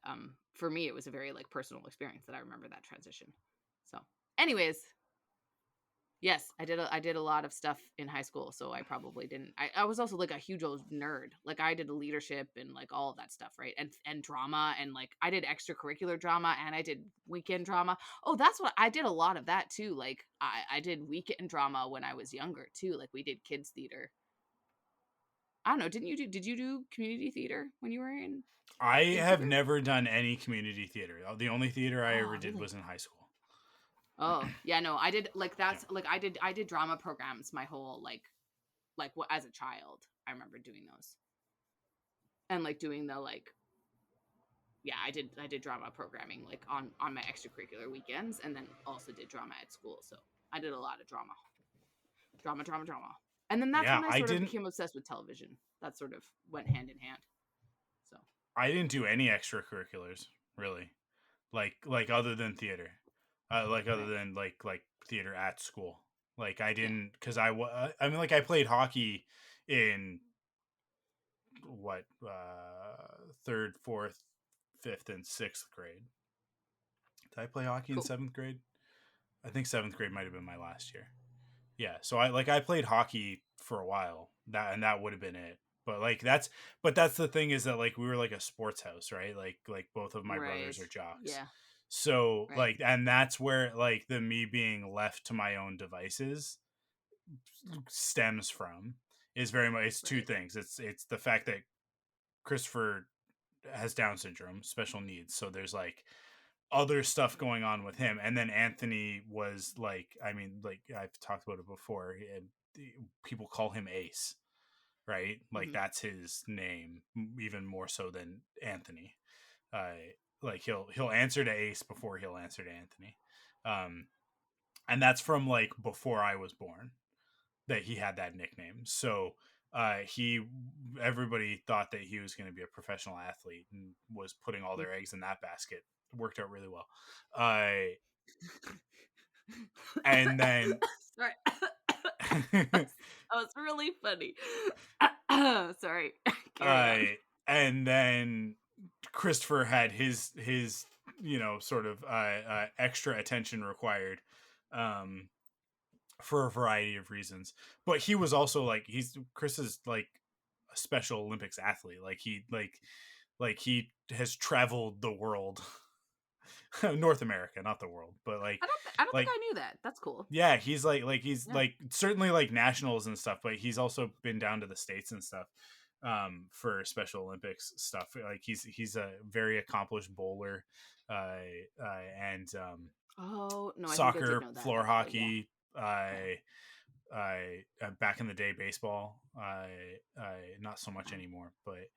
for me, it was a very like personal experience that I remember that transition. So anyways, yes, I did a lot of stuff in high school, so I probably didn't. I was also like a huge old nerd. Like I did leadership and like all of that stuff, right? And drama and like I did extracurricular drama and I did weekend drama. Oh, that's what I did a lot of that too. Like I did weekend drama when I was younger too. Like we did kids theater. I don't know. Did you do community theater when you were I in have theater? never done any community theater. The only theater I ever Oh, did really? was in high school. Oh, yeah, no. I did like Yeah. that's like I did drama programs my whole like what as a child. I remember doing those. And like doing the like yeah, I did drama programming like on my extracurricular weekends and then also did drama at school. So I did a lot of drama. Drama. And then that's Yeah, when I sort of became obsessed with television. That sort of went hand in hand. So I didn't do any extracurriculars really, like other than theater, like other right. than like theater at school. Like I Yeah. didn't because I mean like I played hockey in what third, fourth, fifth, and sixth grade. Did I play hockey in Cool. seventh grade? I think seventh grade might have been my last year. Yeah, so I played hockey for a while. That would have been it. But that's the thing is that like we were like a sports house, right? Like both of my Right. brothers are jocks. Yeah. So Right. like and that's where like the me being left to my own devices stems from is very much it's two Right. things. It's the fact that Christopher has Down syndrome, special needs. So there's like other stuff going on with him. And then Anthony was like, I mean, like I've talked about it before. People call him Ace, right? Like Mm-hmm. that's his name, even more so than Anthony. Like he'll answer to Ace before he'll answer to Anthony, and that's from like before I was born that he had that nickname. So he everybody thought that he was going to be a professional athlete and was putting all their eggs in that basket. It worked out really well. And then Sorry. Oh, it's really funny. Sorry. Carry on. and then Christopher had his sort of extra attention required um for a variety of reasons. But he was also like Chris is like a Special Olympics athlete. Like he has traveled the world. North America, not the world, but I don't think like I knew that. That's cool. yeah, he's he's Yeah. like certainly like nationals and stuff, but he's also been down to the States and stuff for Special Olympics stuff. Like he's a very accomplished bowler and Oh, no, I think I did soccer, know that floor actually. Yeah. hockey, back in the day baseball, not so much anymore, but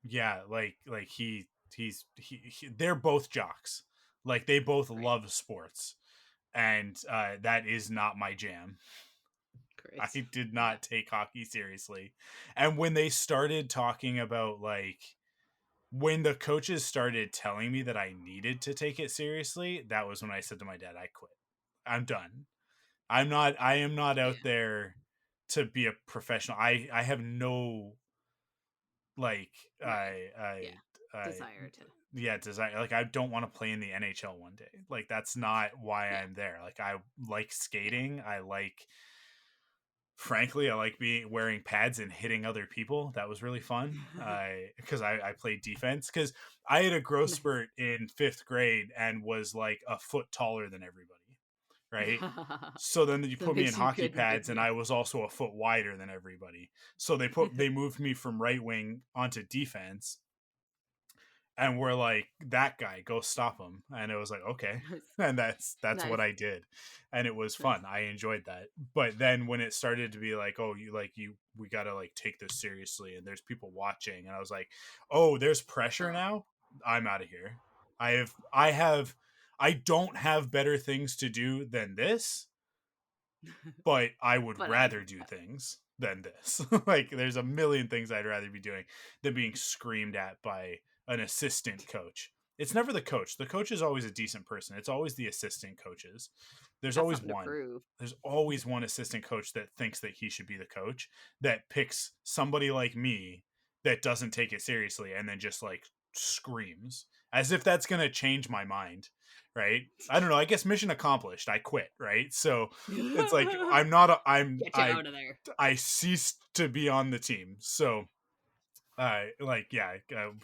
yeah, like they're both jocks. Like they both Right. love sports, and that is not my jam. I Great. did Yeah. not take hockey seriously, and when they started talking about like when the coaches started telling me that I needed to take it seriously, that was when I said to my dad, I quit. I'm done. I am not Yeah. out there to be a professional. I have no like Right. Yeah. I Desire to. yeah, desire. Like, I don't want to play in the NHL one day. Like, that's not why Yeah. I'm there. Like, I like Yeah. skating. Frankly, I like wearing pads and hitting other people. That was really fun. Because I played defense. Because I had a growth Nice. spurt in 5th grade and was like a foot taller than everybody. Right. So then you So it put me in makes you hockey good in pads, and defense. I was also a foot wider than everybody. So they moved me from right wing onto defense, and we're like, that guy, go stop him. And it was like, okay. Nice. And that's Nice. what I did, and it was Nice. fun. I enjoyed that. But then when it started to be like, oh, we gotta like take this seriously, and there's people watching, and I was like, oh, there's pressure now. I'm out of here. I don't have better things to do than this, but I would But rather do things than this. Like, there's a million things I'd rather be doing than being screamed at by an assistant coach. It's never the coach. The coach is always a decent person. It's always the assistant coaches. There's that's always something to one. prove. There's always one assistant coach that thinks that he should be the coach, that picks somebody like me that doesn't take it seriously and then just like screams as if that's going to change my mind. Right. I don't know. I guess mission accomplished. I quit. Right. So it's like, Get you out of there. I ceased to be on the team. So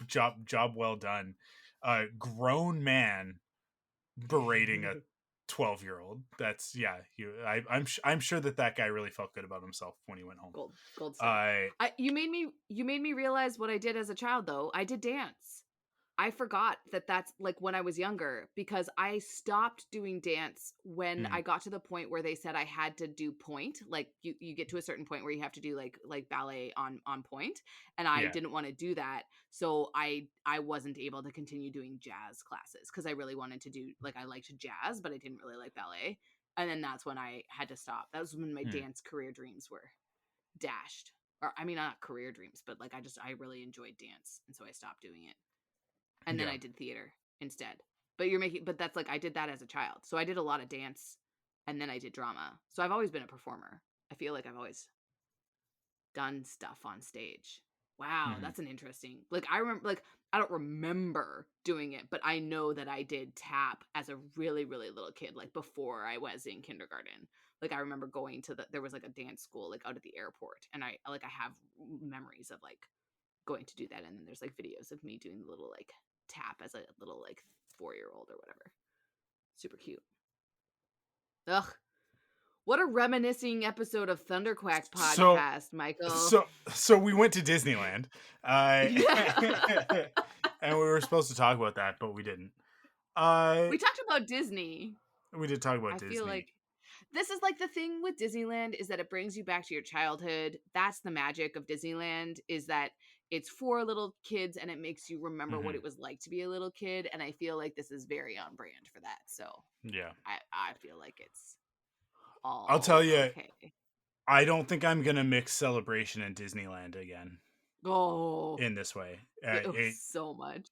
job well done. Grown man berating a 12-year-old. That's I'm sure that guy really felt good about himself when he went home. Gold star. You made me realize what I did as a child though. I did dance. I forgot that's like when I was younger, because I stopped doing dance when I got to the point where they said I had to do point. Like you get to a certain point where you have to do like ballet on point, and I didn't want to do that. So I wasn't able to continue doing jazz classes because I really wanted to do, like, I liked jazz, but I didn't really like ballet. And then that's when I had to stop. That was when my dance career dreams were dashed. Or I mean, not career dreams, but like I really enjoyed dance, and so I stopped doing it. And then I did theater instead. But that's like, I did that as a child. So I did a lot of dance, and then I did drama. So I've always been a performer. I feel like I've always done stuff on stage. Wow, that's an interesting. Like, I don't remember doing it, but I know that I did tap as a really, really little kid, like before I was in kindergarten. Like, I remember going to there was like a dance school like out at the airport, and I have memories of like going to do that, and then there's like videos of me doing the little like tap as a little like 4-year-old or whatever. Super cute. Ugh, what a reminiscing episode of ThunderQuack Podcast, Michael. So we went to Disneyland, and we were supposed to talk about that, but we didn't. We talked about Disney. We did talk about Disney. I feel like this is like the thing with Disneyland, is that it brings you back to your childhood. That's the magic of Disneyland, is that it's for little kids and it makes you remember what it was like to be a little kid. And I feel like this is very on brand for that. So yeah, I feel like it's all. I'll tell you, okay. I don't think I'm gonna mix Celebration and Disneyland again. Oh, in this way, so much.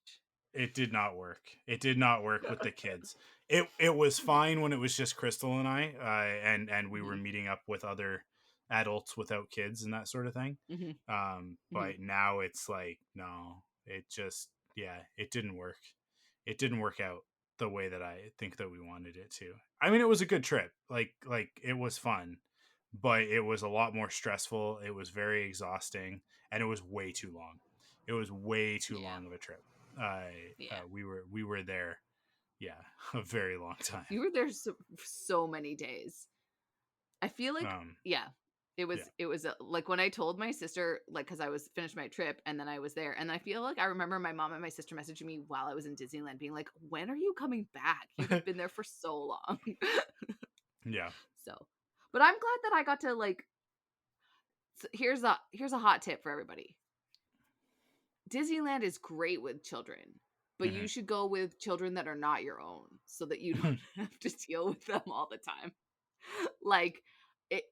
It did not work. It did not work with the kids. It was fine when it was just Crystal and I, and we were meeting up with other adults without kids and that sort of thing. But now it's like, no, it just, it didn't work. It didn't work out the way that I think that we wanted it to. I mean, it was a good trip. Like it was fun, but it was a lot more stressful. It was very exhausting, and it was way too long. It was way too long of a trip. We were there, a very long time. You were there so many days. I feel like, it was like when I told my sister, like, because I was finished my trip and then I was there, and I feel like I remember my mom and my sister messaging me while I was in Disneyland, being like, "When are you coming back? You've been there for so long." Yeah. So, but I'm glad that I got to like. So here's a hot tip for everybody. Disneyland is great with children, but you should go with children that are not your own, so that you don't have to deal with them all the time. Like,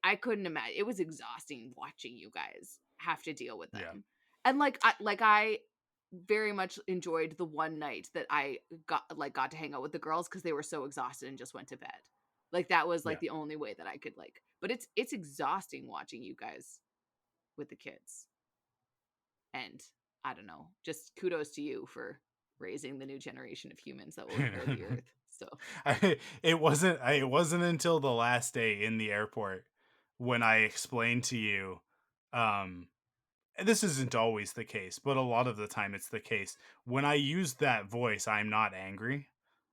I couldn't imagine. It was exhausting watching you guys have to deal with them. And very much enjoyed the one night that I got to hang out with the girls because they were so exhausted and just went to bed. Like that was Yeah. like the only way that I could like. But it's exhausting watching you guys with the kids. And I don't know, just kudos to you for raising the new generation of humans that will inherit the earth. So It wasn't until the last day in the airport when I explained to you, and this isn't always the case, but a lot of the time it's the case. When I use that voice, I'm not angry.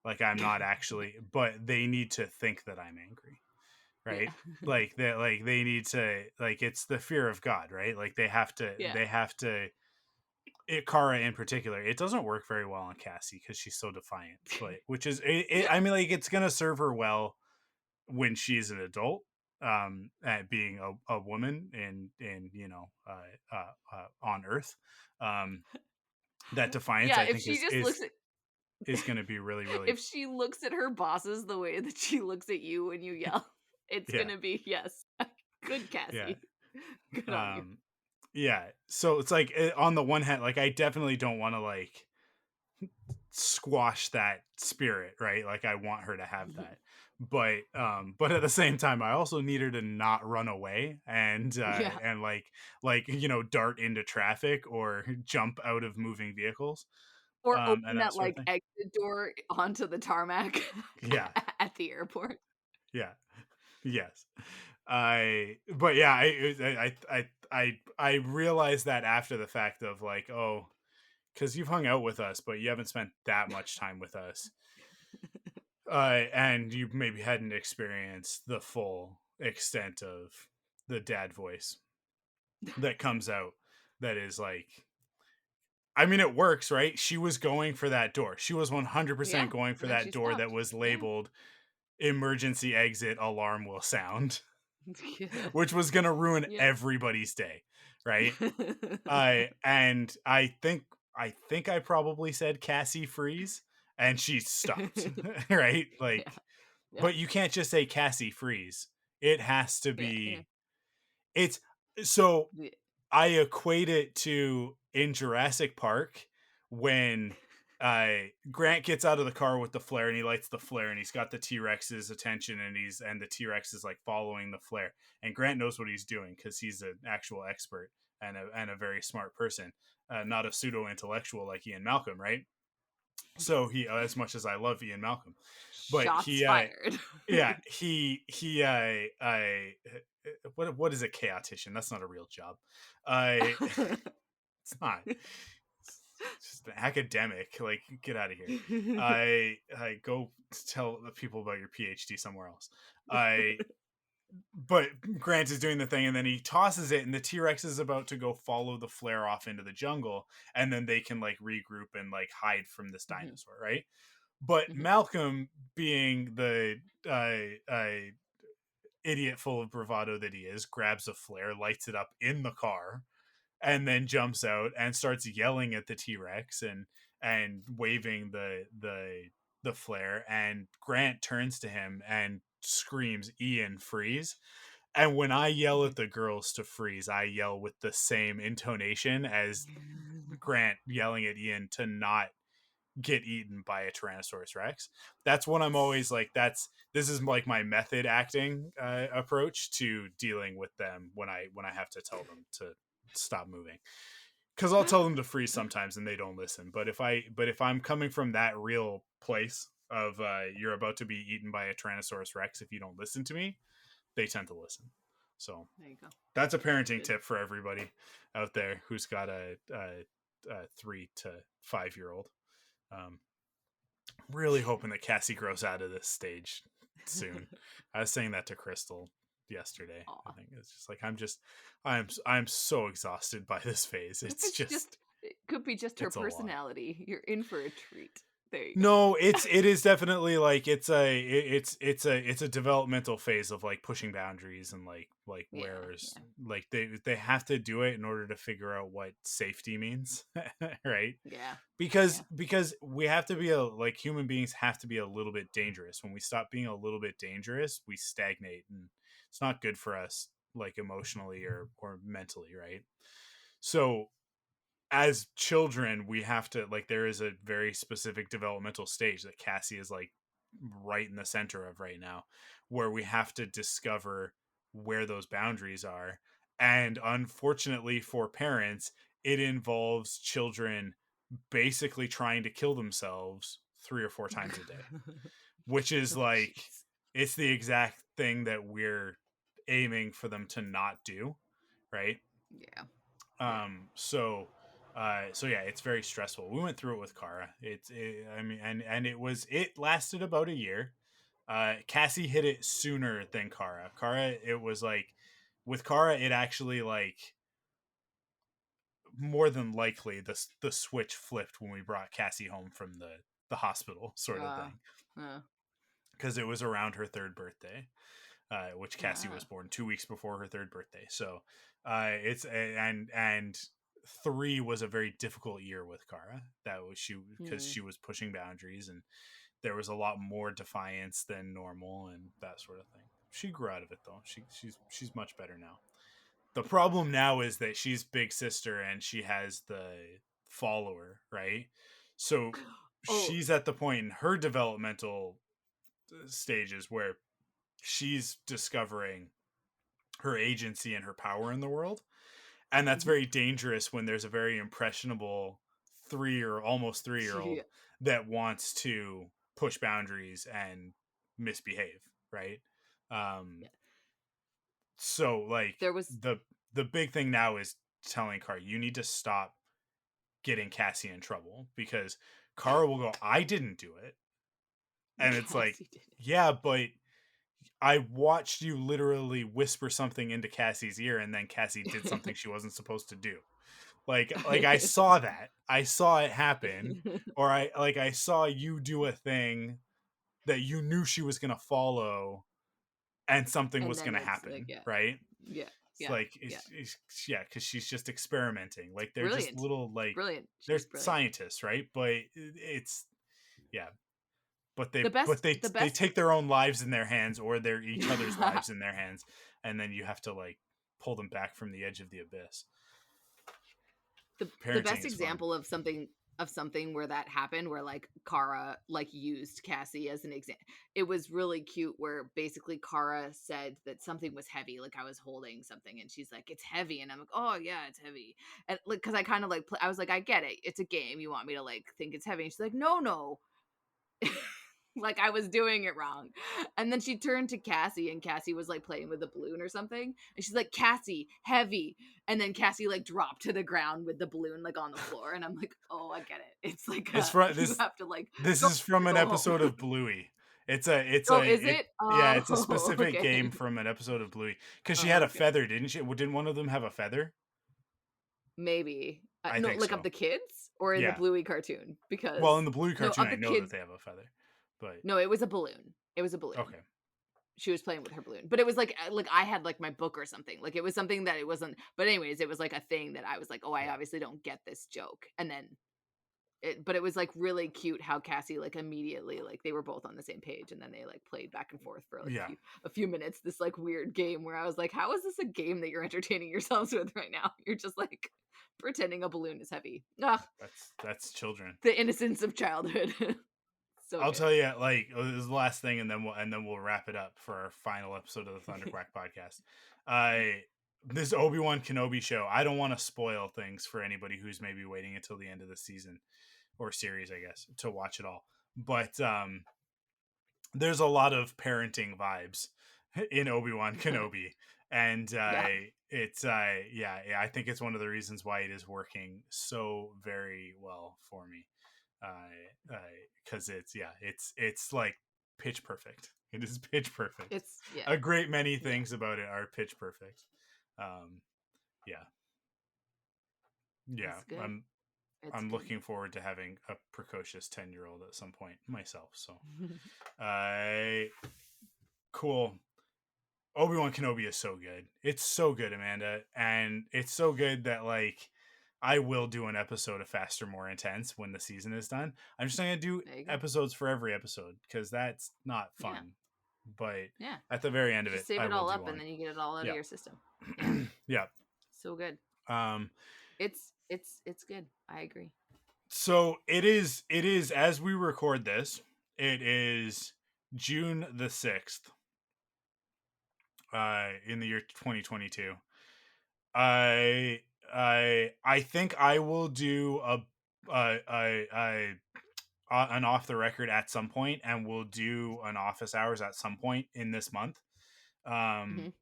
Like I'm not actually, but they need to think that I'm angry, yeah, right? Like they need to, like, it's the fear of God, right? Like yeah, they have to Kara in particular, it doesn't work very well on Cassie because she's so defiant. But which is, I mean, like it's gonna serve her well when she's an adult, at being a woman in on Earth. Um, that defiance, yeah. I If think, she just looks at is gonna be really really if she looks at her bosses the way that she looks at you when you yell, it's yeah gonna be yes. Good yeah Cassie. Good on you. um yeah. So it's like, on the one hand, like I definitely don't want to like squash that spirit, right? Like I want her to have that, but at the same time I also need her to not run away Yeah. and like dart into traffic or jump out of moving vehicles, Or and open that that sort of like thing. exit door onto the tarmac Yeah, at the airport. yeah, yes. I but yeah, I realized that after the fact of like, oh, because you've hung out with us but you haven't spent that much time with us, and you maybe hadn't experienced the full extent of the dad voice that comes out. That is like, I mean, it works, right? She was going for that door. She was 100% Yeah. going for And then she that door that stopped. was Yeah. labeled "emergency exit, alarm will sound," Yeah. which was going to ruin Yeah. everybody's day, right? And I think I probably said Cassie freeze, and she stopped. Right? Like, Yeah. Yeah. but you can't just say Cassie freeze. It has to Yeah. Yeah. be, it's so Yeah. I equate it to in Jurassic Park when Grant gets out of the car with the flare and he lights the flare and he's got the T-Rex's attention and the T-Rex is like following the flare, and Grant knows what he's doing because he's an actual expert and a very smart person, not a pseudo intellectual like Ian Malcolm, right? So he, as much as I love Ian Malcolm, but Shots fired. yeah, I what is a chaotician? That's not a real job. I it's not. It's just an academic. Like, get out of here. I go tell the people about your PhD somewhere else. But Grant is doing the thing, and then he tosses it, and the T-Rex is about to go follow the flare off into the jungle, and then they can like regroup and like hide from this dinosaur, right? But Malcolm, being the idiot full of bravado that he is, grabs a flare, lights it up in the car, and then jumps out and starts yelling at the T-Rex and waving the flare. And Grant turns to him and screams, "Ian, freeze." And when I yell at the girls to freeze, I yell with the same intonation as Grant yelling at Ian to not get eaten by a Tyrannosaurus Rex. That's when I'm always like, this is like my method acting approach to dealing with them when I have to tell them to stop moving. Because I'll tell them to freeze sometimes and they don't listen. But if I'm coming from that real place of you're about to be eaten by a Tyrannosaurus Rex if you don't listen to me, they tend to listen. So There you go. that's a parenting tip for everybody out there who's got a 3 to 5 year old. Really hoping that Cassie grows out of this stage soon. I was saying that to Crystal yesterday. Aw. I think it's just like, I'm so exhausted by this phase. What if It's it's just it could be just her it's a lot. personality. You're in for a treat. There you go. No, it is definitely like it's a developmental phase of like pushing boundaries and like Yeah, where's yeah. like they have to do it in order to figure out what safety means, right? Yeah. Because we have to be like human beings have to be a little bit dangerous. When we stop being a little bit dangerous, we stagnate, and it's not good for us like emotionally or mentally, right? So as children, we have to, like, there is a very specific developmental stage that Cassie is like right in the center of right now, where we have to discover where those boundaries are. And unfortunately for parents, it involves children basically trying to kill themselves 3 or 4 times a day, which is Oh, like, jeez. it's the exact thing that we're aiming for them to not do, right? Yeah. So yeah, it's very stressful. We went through it with Kara. I mean, and it lasted about a year. Cassie hit it sooner than Kara. It was like, with Kara, it actually, like, more than likely the switch flipped when we brought Cassie home from the hospital, sort of thing, Uh, because it was around her 3rd birthday, which Cassie was uh, born 2 weeks before her 3rd birthday. So it's and 3 was a very difficult year with Kara. That was because mm. she was pushing boundaries, and there was a lot more defiance than normal and that sort of thing. She grew out of it though. She's much better now. The problem now is that she's big sister and she has the follower, right? So Oh, she's at the point in her developmental stages where she's discovering her agency and her power in the world. And that's mhm. very dangerous when there's a very impressionable 3 year Yeah. old that wants to push boundaries and misbehave, right? Um, Yeah. so like There was the big thing now is telling Car, you need to stop getting Cassie in trouble, because Kara will go, I didn't do it. And it's like, Cassie did it. yeah, but I watched you literally whisper something into Cassie's ear, and then Cassie did something she wasn't supposed to do. Like I saw that. I saw it happen. Or I saw you do a thing that you knew she was gonna follow, and something And was then gonna it's like, happen, yeah, right? yeah, It's yeah, like yeah. yeah, because she's just experimenting. Like, they're just Brilliant. little, It's like, brilliant. they're She's brilliant. scientists, right? But it's, yeah. But The best, the they best, take their own lives in their hands, or their each other's lives in their hands, and then you have to, like, pull them back from the edge of the abyss. the best Parenting is fun. example of something where that happened, where like Kara like used Cassie as an example. It was really cute where basically Kara said that something was heavy, like I was holding something and she's like, it's heavy, and I'm like, oh yeah, it's heavy. And like, because I kind of like I was like, I get it, it's a game, you want me to like think it's heavy, and she's like, no. Like I was doing it wrong. And then she turned to Cassie, and Cassie was like playing with a balloon or something. And she's like, Cassie, heavy. And then Cassie like dropped to the ground with the balloon like on the floor. And I'm like, oh, I get it. It's like It's from you have to like this go, is from an go home. episode of Bluey. Oh, is it? Yeah, it's a Oh, specific okay. game from an episode of Bluey, because she had Oh, a okay. feather, didn't she? Didn't one of them have a feather? Maybe. I No, think like of so. the kids or in the Yeah. Bluey cartoon? Well, in Because the Bluey no, cartoon, of I the know that kids. they have a feather, but No, it was a balloon. It was a balloon. okay. She was playing with her balloon, but it was like I had like my book or something, like it was something that it wasn't, but anyways, it was like a thing that I was like, oh, I Yeah. obviously don't get this joke. And then but it was like really cute how Cassie like immediately, like they were both on the same page, and then they like played back and forth for like Yeah. a few minutes, this like weird game where I was like, how is this a game that you're entertaining yourselves with right now? You're just like pretending a balloon is heavy. Ugh, That's children. the innocence of childhood. So I'll good. tell you, like, this is the last thing, and then we'll wrap it up for our final episode of the ThunderQuack podcast. This Obi-Wan Kenobi show, I don't want to spoil things for anybody who's maybe waiting until the end of the season or series, I guess, to watch it all. But there's a lot of parenting vibes in Obi-Wan Kenobi, and Yeah. it's yeah, I think it's one of the reasons why it is working so very well for me. Because it's like pitch perfect. It is pitch perfect. It's A great many things about it are pitch perfect. Yeah, it's good. It's I'm good. looking forward to having a precocious 10-year-old at some point myself. So, cool. Obi-Wan Kenobi is so good. It's so good, Amanda, and it's so good that, like, I will do an episode of Faster, More Intense when the season is done. I'm just not gonna do There you go. episodes for every episode, because that's not fun. Yeah. But Yeah. at the very end of Just it, save I it will all do up one. and then you get it all out Yeah. of your system. Yeah. Yeah. So good. It's good. I agree. So it is as we record this, it is June the 6th, in the year 2022. I I think I will do a an off the record at some point, and we'll do an office hours at some point in this month. Hmm. Um,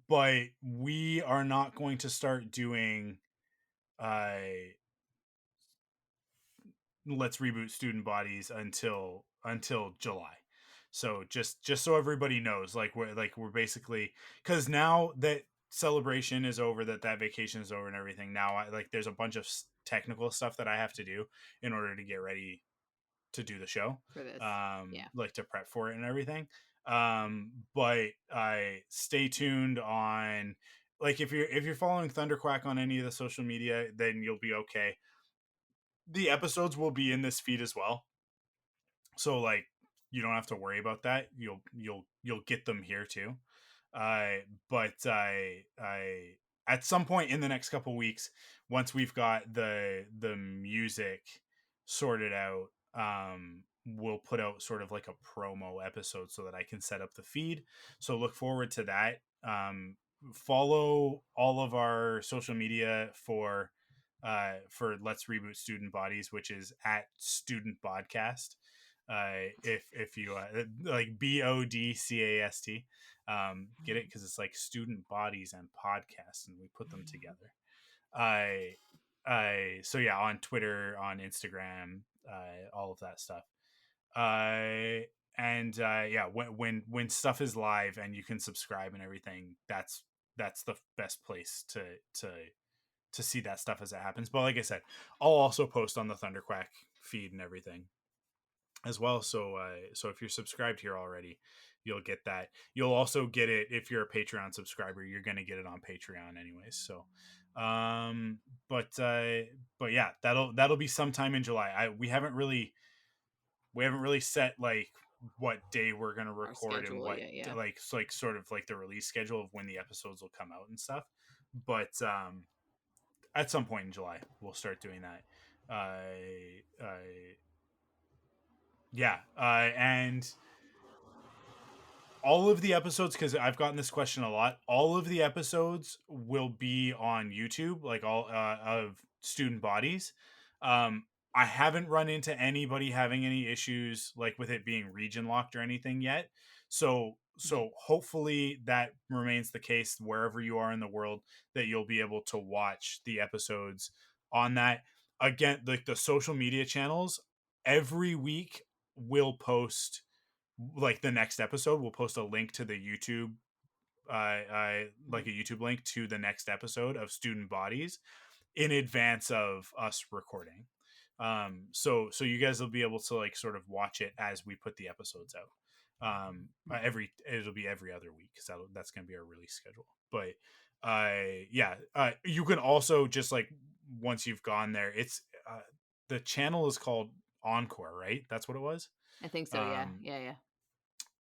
but we are not going to start doing uh let's reboot student bodies until July. So just so everybody knows, we're basically, because now that celebration is over, that vacation is over and everything. Now there's a bunch of technical stuff that I have to do in order to get ready to do the show, For this. Yeah. like to prep for it and everything. But I stay tuned on, like, if you're following ThunderQuack on any of the social media, then you'll be okay. The episodes will be in this feed as well, so like you don't have to worry about that. You'll get them here too. But I at some point in the next couple weeks, once we've got the music sorted out, we'll put out sort of like a promo episode so that I can set up the feed. So look forward to that. Follow all of our social media for Let's Reboot Student Bodies, which is at Student Podcast. If you like BODCAST, get it, because it's like student bodies and podcasts, and we put them together. So yeah, on Twitter, on Instagram, all of that stuff. And yeah, when stuff is live and you can subscribe and everything, that's the best place to see that stuff as it happens. But like I said, I'll also post on the ThunderQuack feed and everything as well. So so if you're subscribed here already, you'll get that. You'll also get it if you're a Patreon subscriber. You're gonna get it on Patreon anyways. So but yeah, that'll be sometime in July. We haven't really set like what day we're gonna Our record and schedule. what, Yeah. like sort of like the release schedule of when the episodes will come out and stuff. But at some point in July, we'll start doing that. Yeah, and all of the episodes, because I've gotten this question a lot, all of the episodes will be on YouTube, like all of Student Bodies. I haven't run into anybody having any issues like with it being region locked or anything yet. So hopefully that remains the case wherever you are in the world, that you'll be able to watch the episodes on that. Again, like the social media channels, every week will post, like the next episode we'll post a link to the YouTube, like a YouTube link to the next episode of Student Bodies in advance of us recording. So you guys will be able to like sort of watch it as we put the episodes out. It'll be every other week, because that's going to be our release schedule. But yeah, you can also just like, once you've gone there, it's the channel is called Encore, right? That's what it was. I think so. Yeah.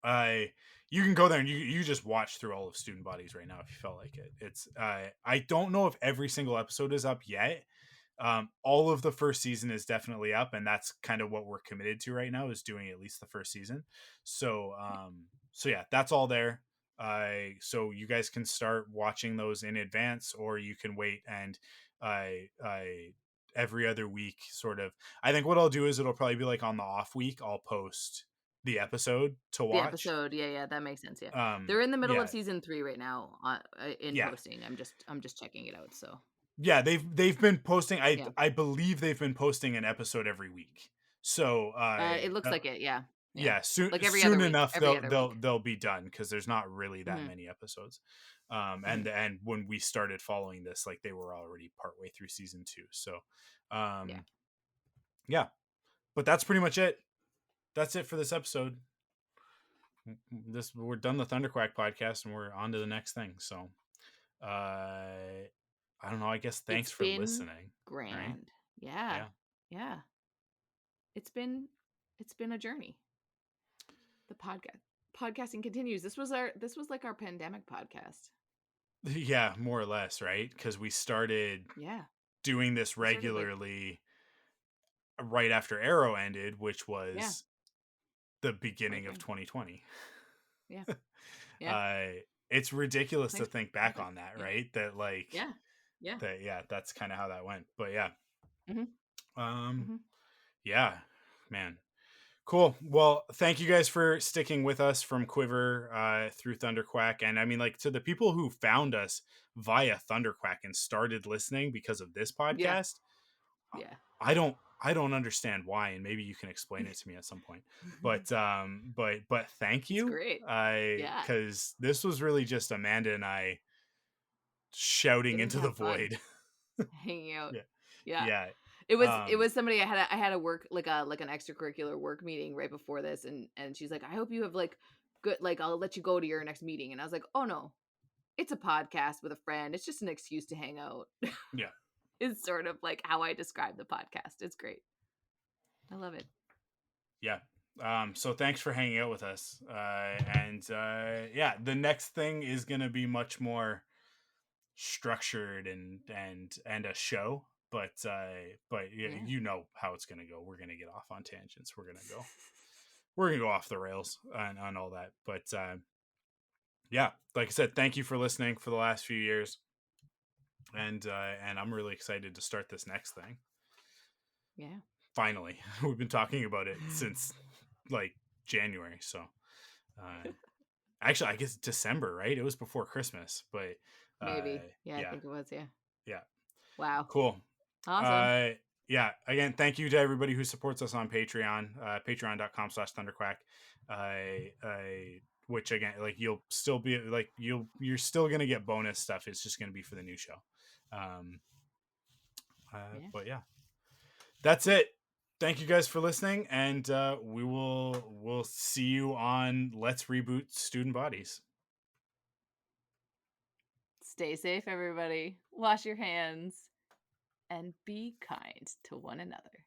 Yeah. You can go there and you just watch through all of Student Bodies right now if you felt like it. It's I don't know if every single episode is up yet. All of the first season is definitely up, and that's kind of what we're committed to right now, is doing at least the first season. So so yeah, that's all there. So you guys can start watching those in advance, or you can wait and I every other week sort of. I think what I'll do is it'll probably be like on the off week, I'll post the episode to The watch. episode. Yeah. That makes sense. Yeah. They're in the middle Yeah, of season 3 right now in yeah, posting. I'm just checking it out. So yeah. They've been posting. yeah. I believe they've been posting an episode every week. So It looks like it. Yeah. Yeah. yeah, soon Like every other week. enough Every other week. they'll be done, because there's not really that Hmm. many episodes. And when we started following this, like they were already partway through season 2. So Yeah. yeah, but that's pretty much it. That's it for this episode. We're done the ThunderQuack podcast, and we're on to the next thing. So I don't know, I guess thanks It's for been listening. Right? grand. Yeah. Yeah. Yeah. It's been a journey. The podcasting continues. This was like our pandemic podcast. Yeah, more or less, right? Because we started Yeah. doing this We started, like, regularly right after Arrow ended, which yeah, was the right beginning of during. 2020. Yeah. Yeah. uh it's ridiculous to Thanks think for back having. on that, Yeah. right? That like Yeah. Yeah. that yeah, that's kind of how that went. But yeah. Mhm. um Mhm. yeah, man. Cool. Well, thank you guys for sticking with us from Quiver through ThunderQuack. And I mean, like, to the people who found us via ThunderQuack and started listening because of this Yeah. podcast, Yeah. I don't understand why, and maybe you can explain it to me at some point. But thank It's you. great. Yeah. Because this was really just Amanda and I shouting Getting to into the have fun. void. Hanging out. Yeah. Yeah. Yeah. It was somebody I had a work like an extracurricular work meeting right before this, and she's like, I hope you have like good, like, I'll let you go to your next meeting. And I was like, oh no, it's a podcast with a friend. It's just an excuse to hang out. Yeah. Is sort of like how I describe the podcast. It's great. I love it. Yeah. So thanks for hanging out with us. Yeah, the next thing is gonna be much more structured and a show. But yeah, Yeah. you know how it's gonna go. We're gonna get off on tangents. We're gonna go off the rails on all that. But yeah, like I said, thank you for listening for the last few years. And I'm really excited to start this next thing. Yeah. Finally. We've been talking about it since like January. So actually, I guess December, right? It was before Christmas, but Maybe. Yeah, I yeah. think it was. Yeah. Yeah. Wow. Cool. Awesome. Yeah. Again, thank you to everybody who supports us on Patreon, patreon.com/ThunderQuack. Which again, like, you'll still be like, you're still going to get bonus stuff. It's just going to be for the new show. Yeah. But yeah, that's it. Thank you guys for listening. And we'll see you on Let's Reboot Student Bodies. Stay safe, everybody. Wash your hands and be kind to one another.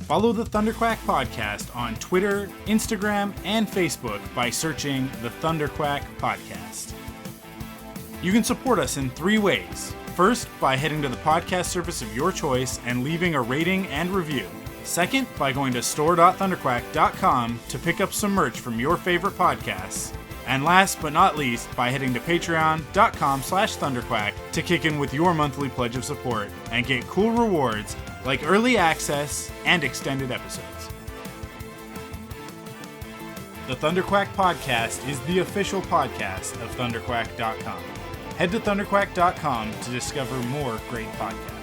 Follow the ThunderQuack Podcast on Twitter, Instagram, and Facebook by searching the ThunderQuack Podcast. You can support us in 3 ways. First, by heading to the podcast service of your choice and leaving a rating and review. Second, by going to store.thunderquack.com to pick up some merch from your favorite podcasts. And last but not least, by heading to patreon.com/ThunderQuack to kick in with your monthly pledge of support and get cool rewards like early access and extended episodes. The ThunderQuack Podcast is the official podcast of ThunderQuack.com. Head to ThunderQuack.com to discover more great podcasts.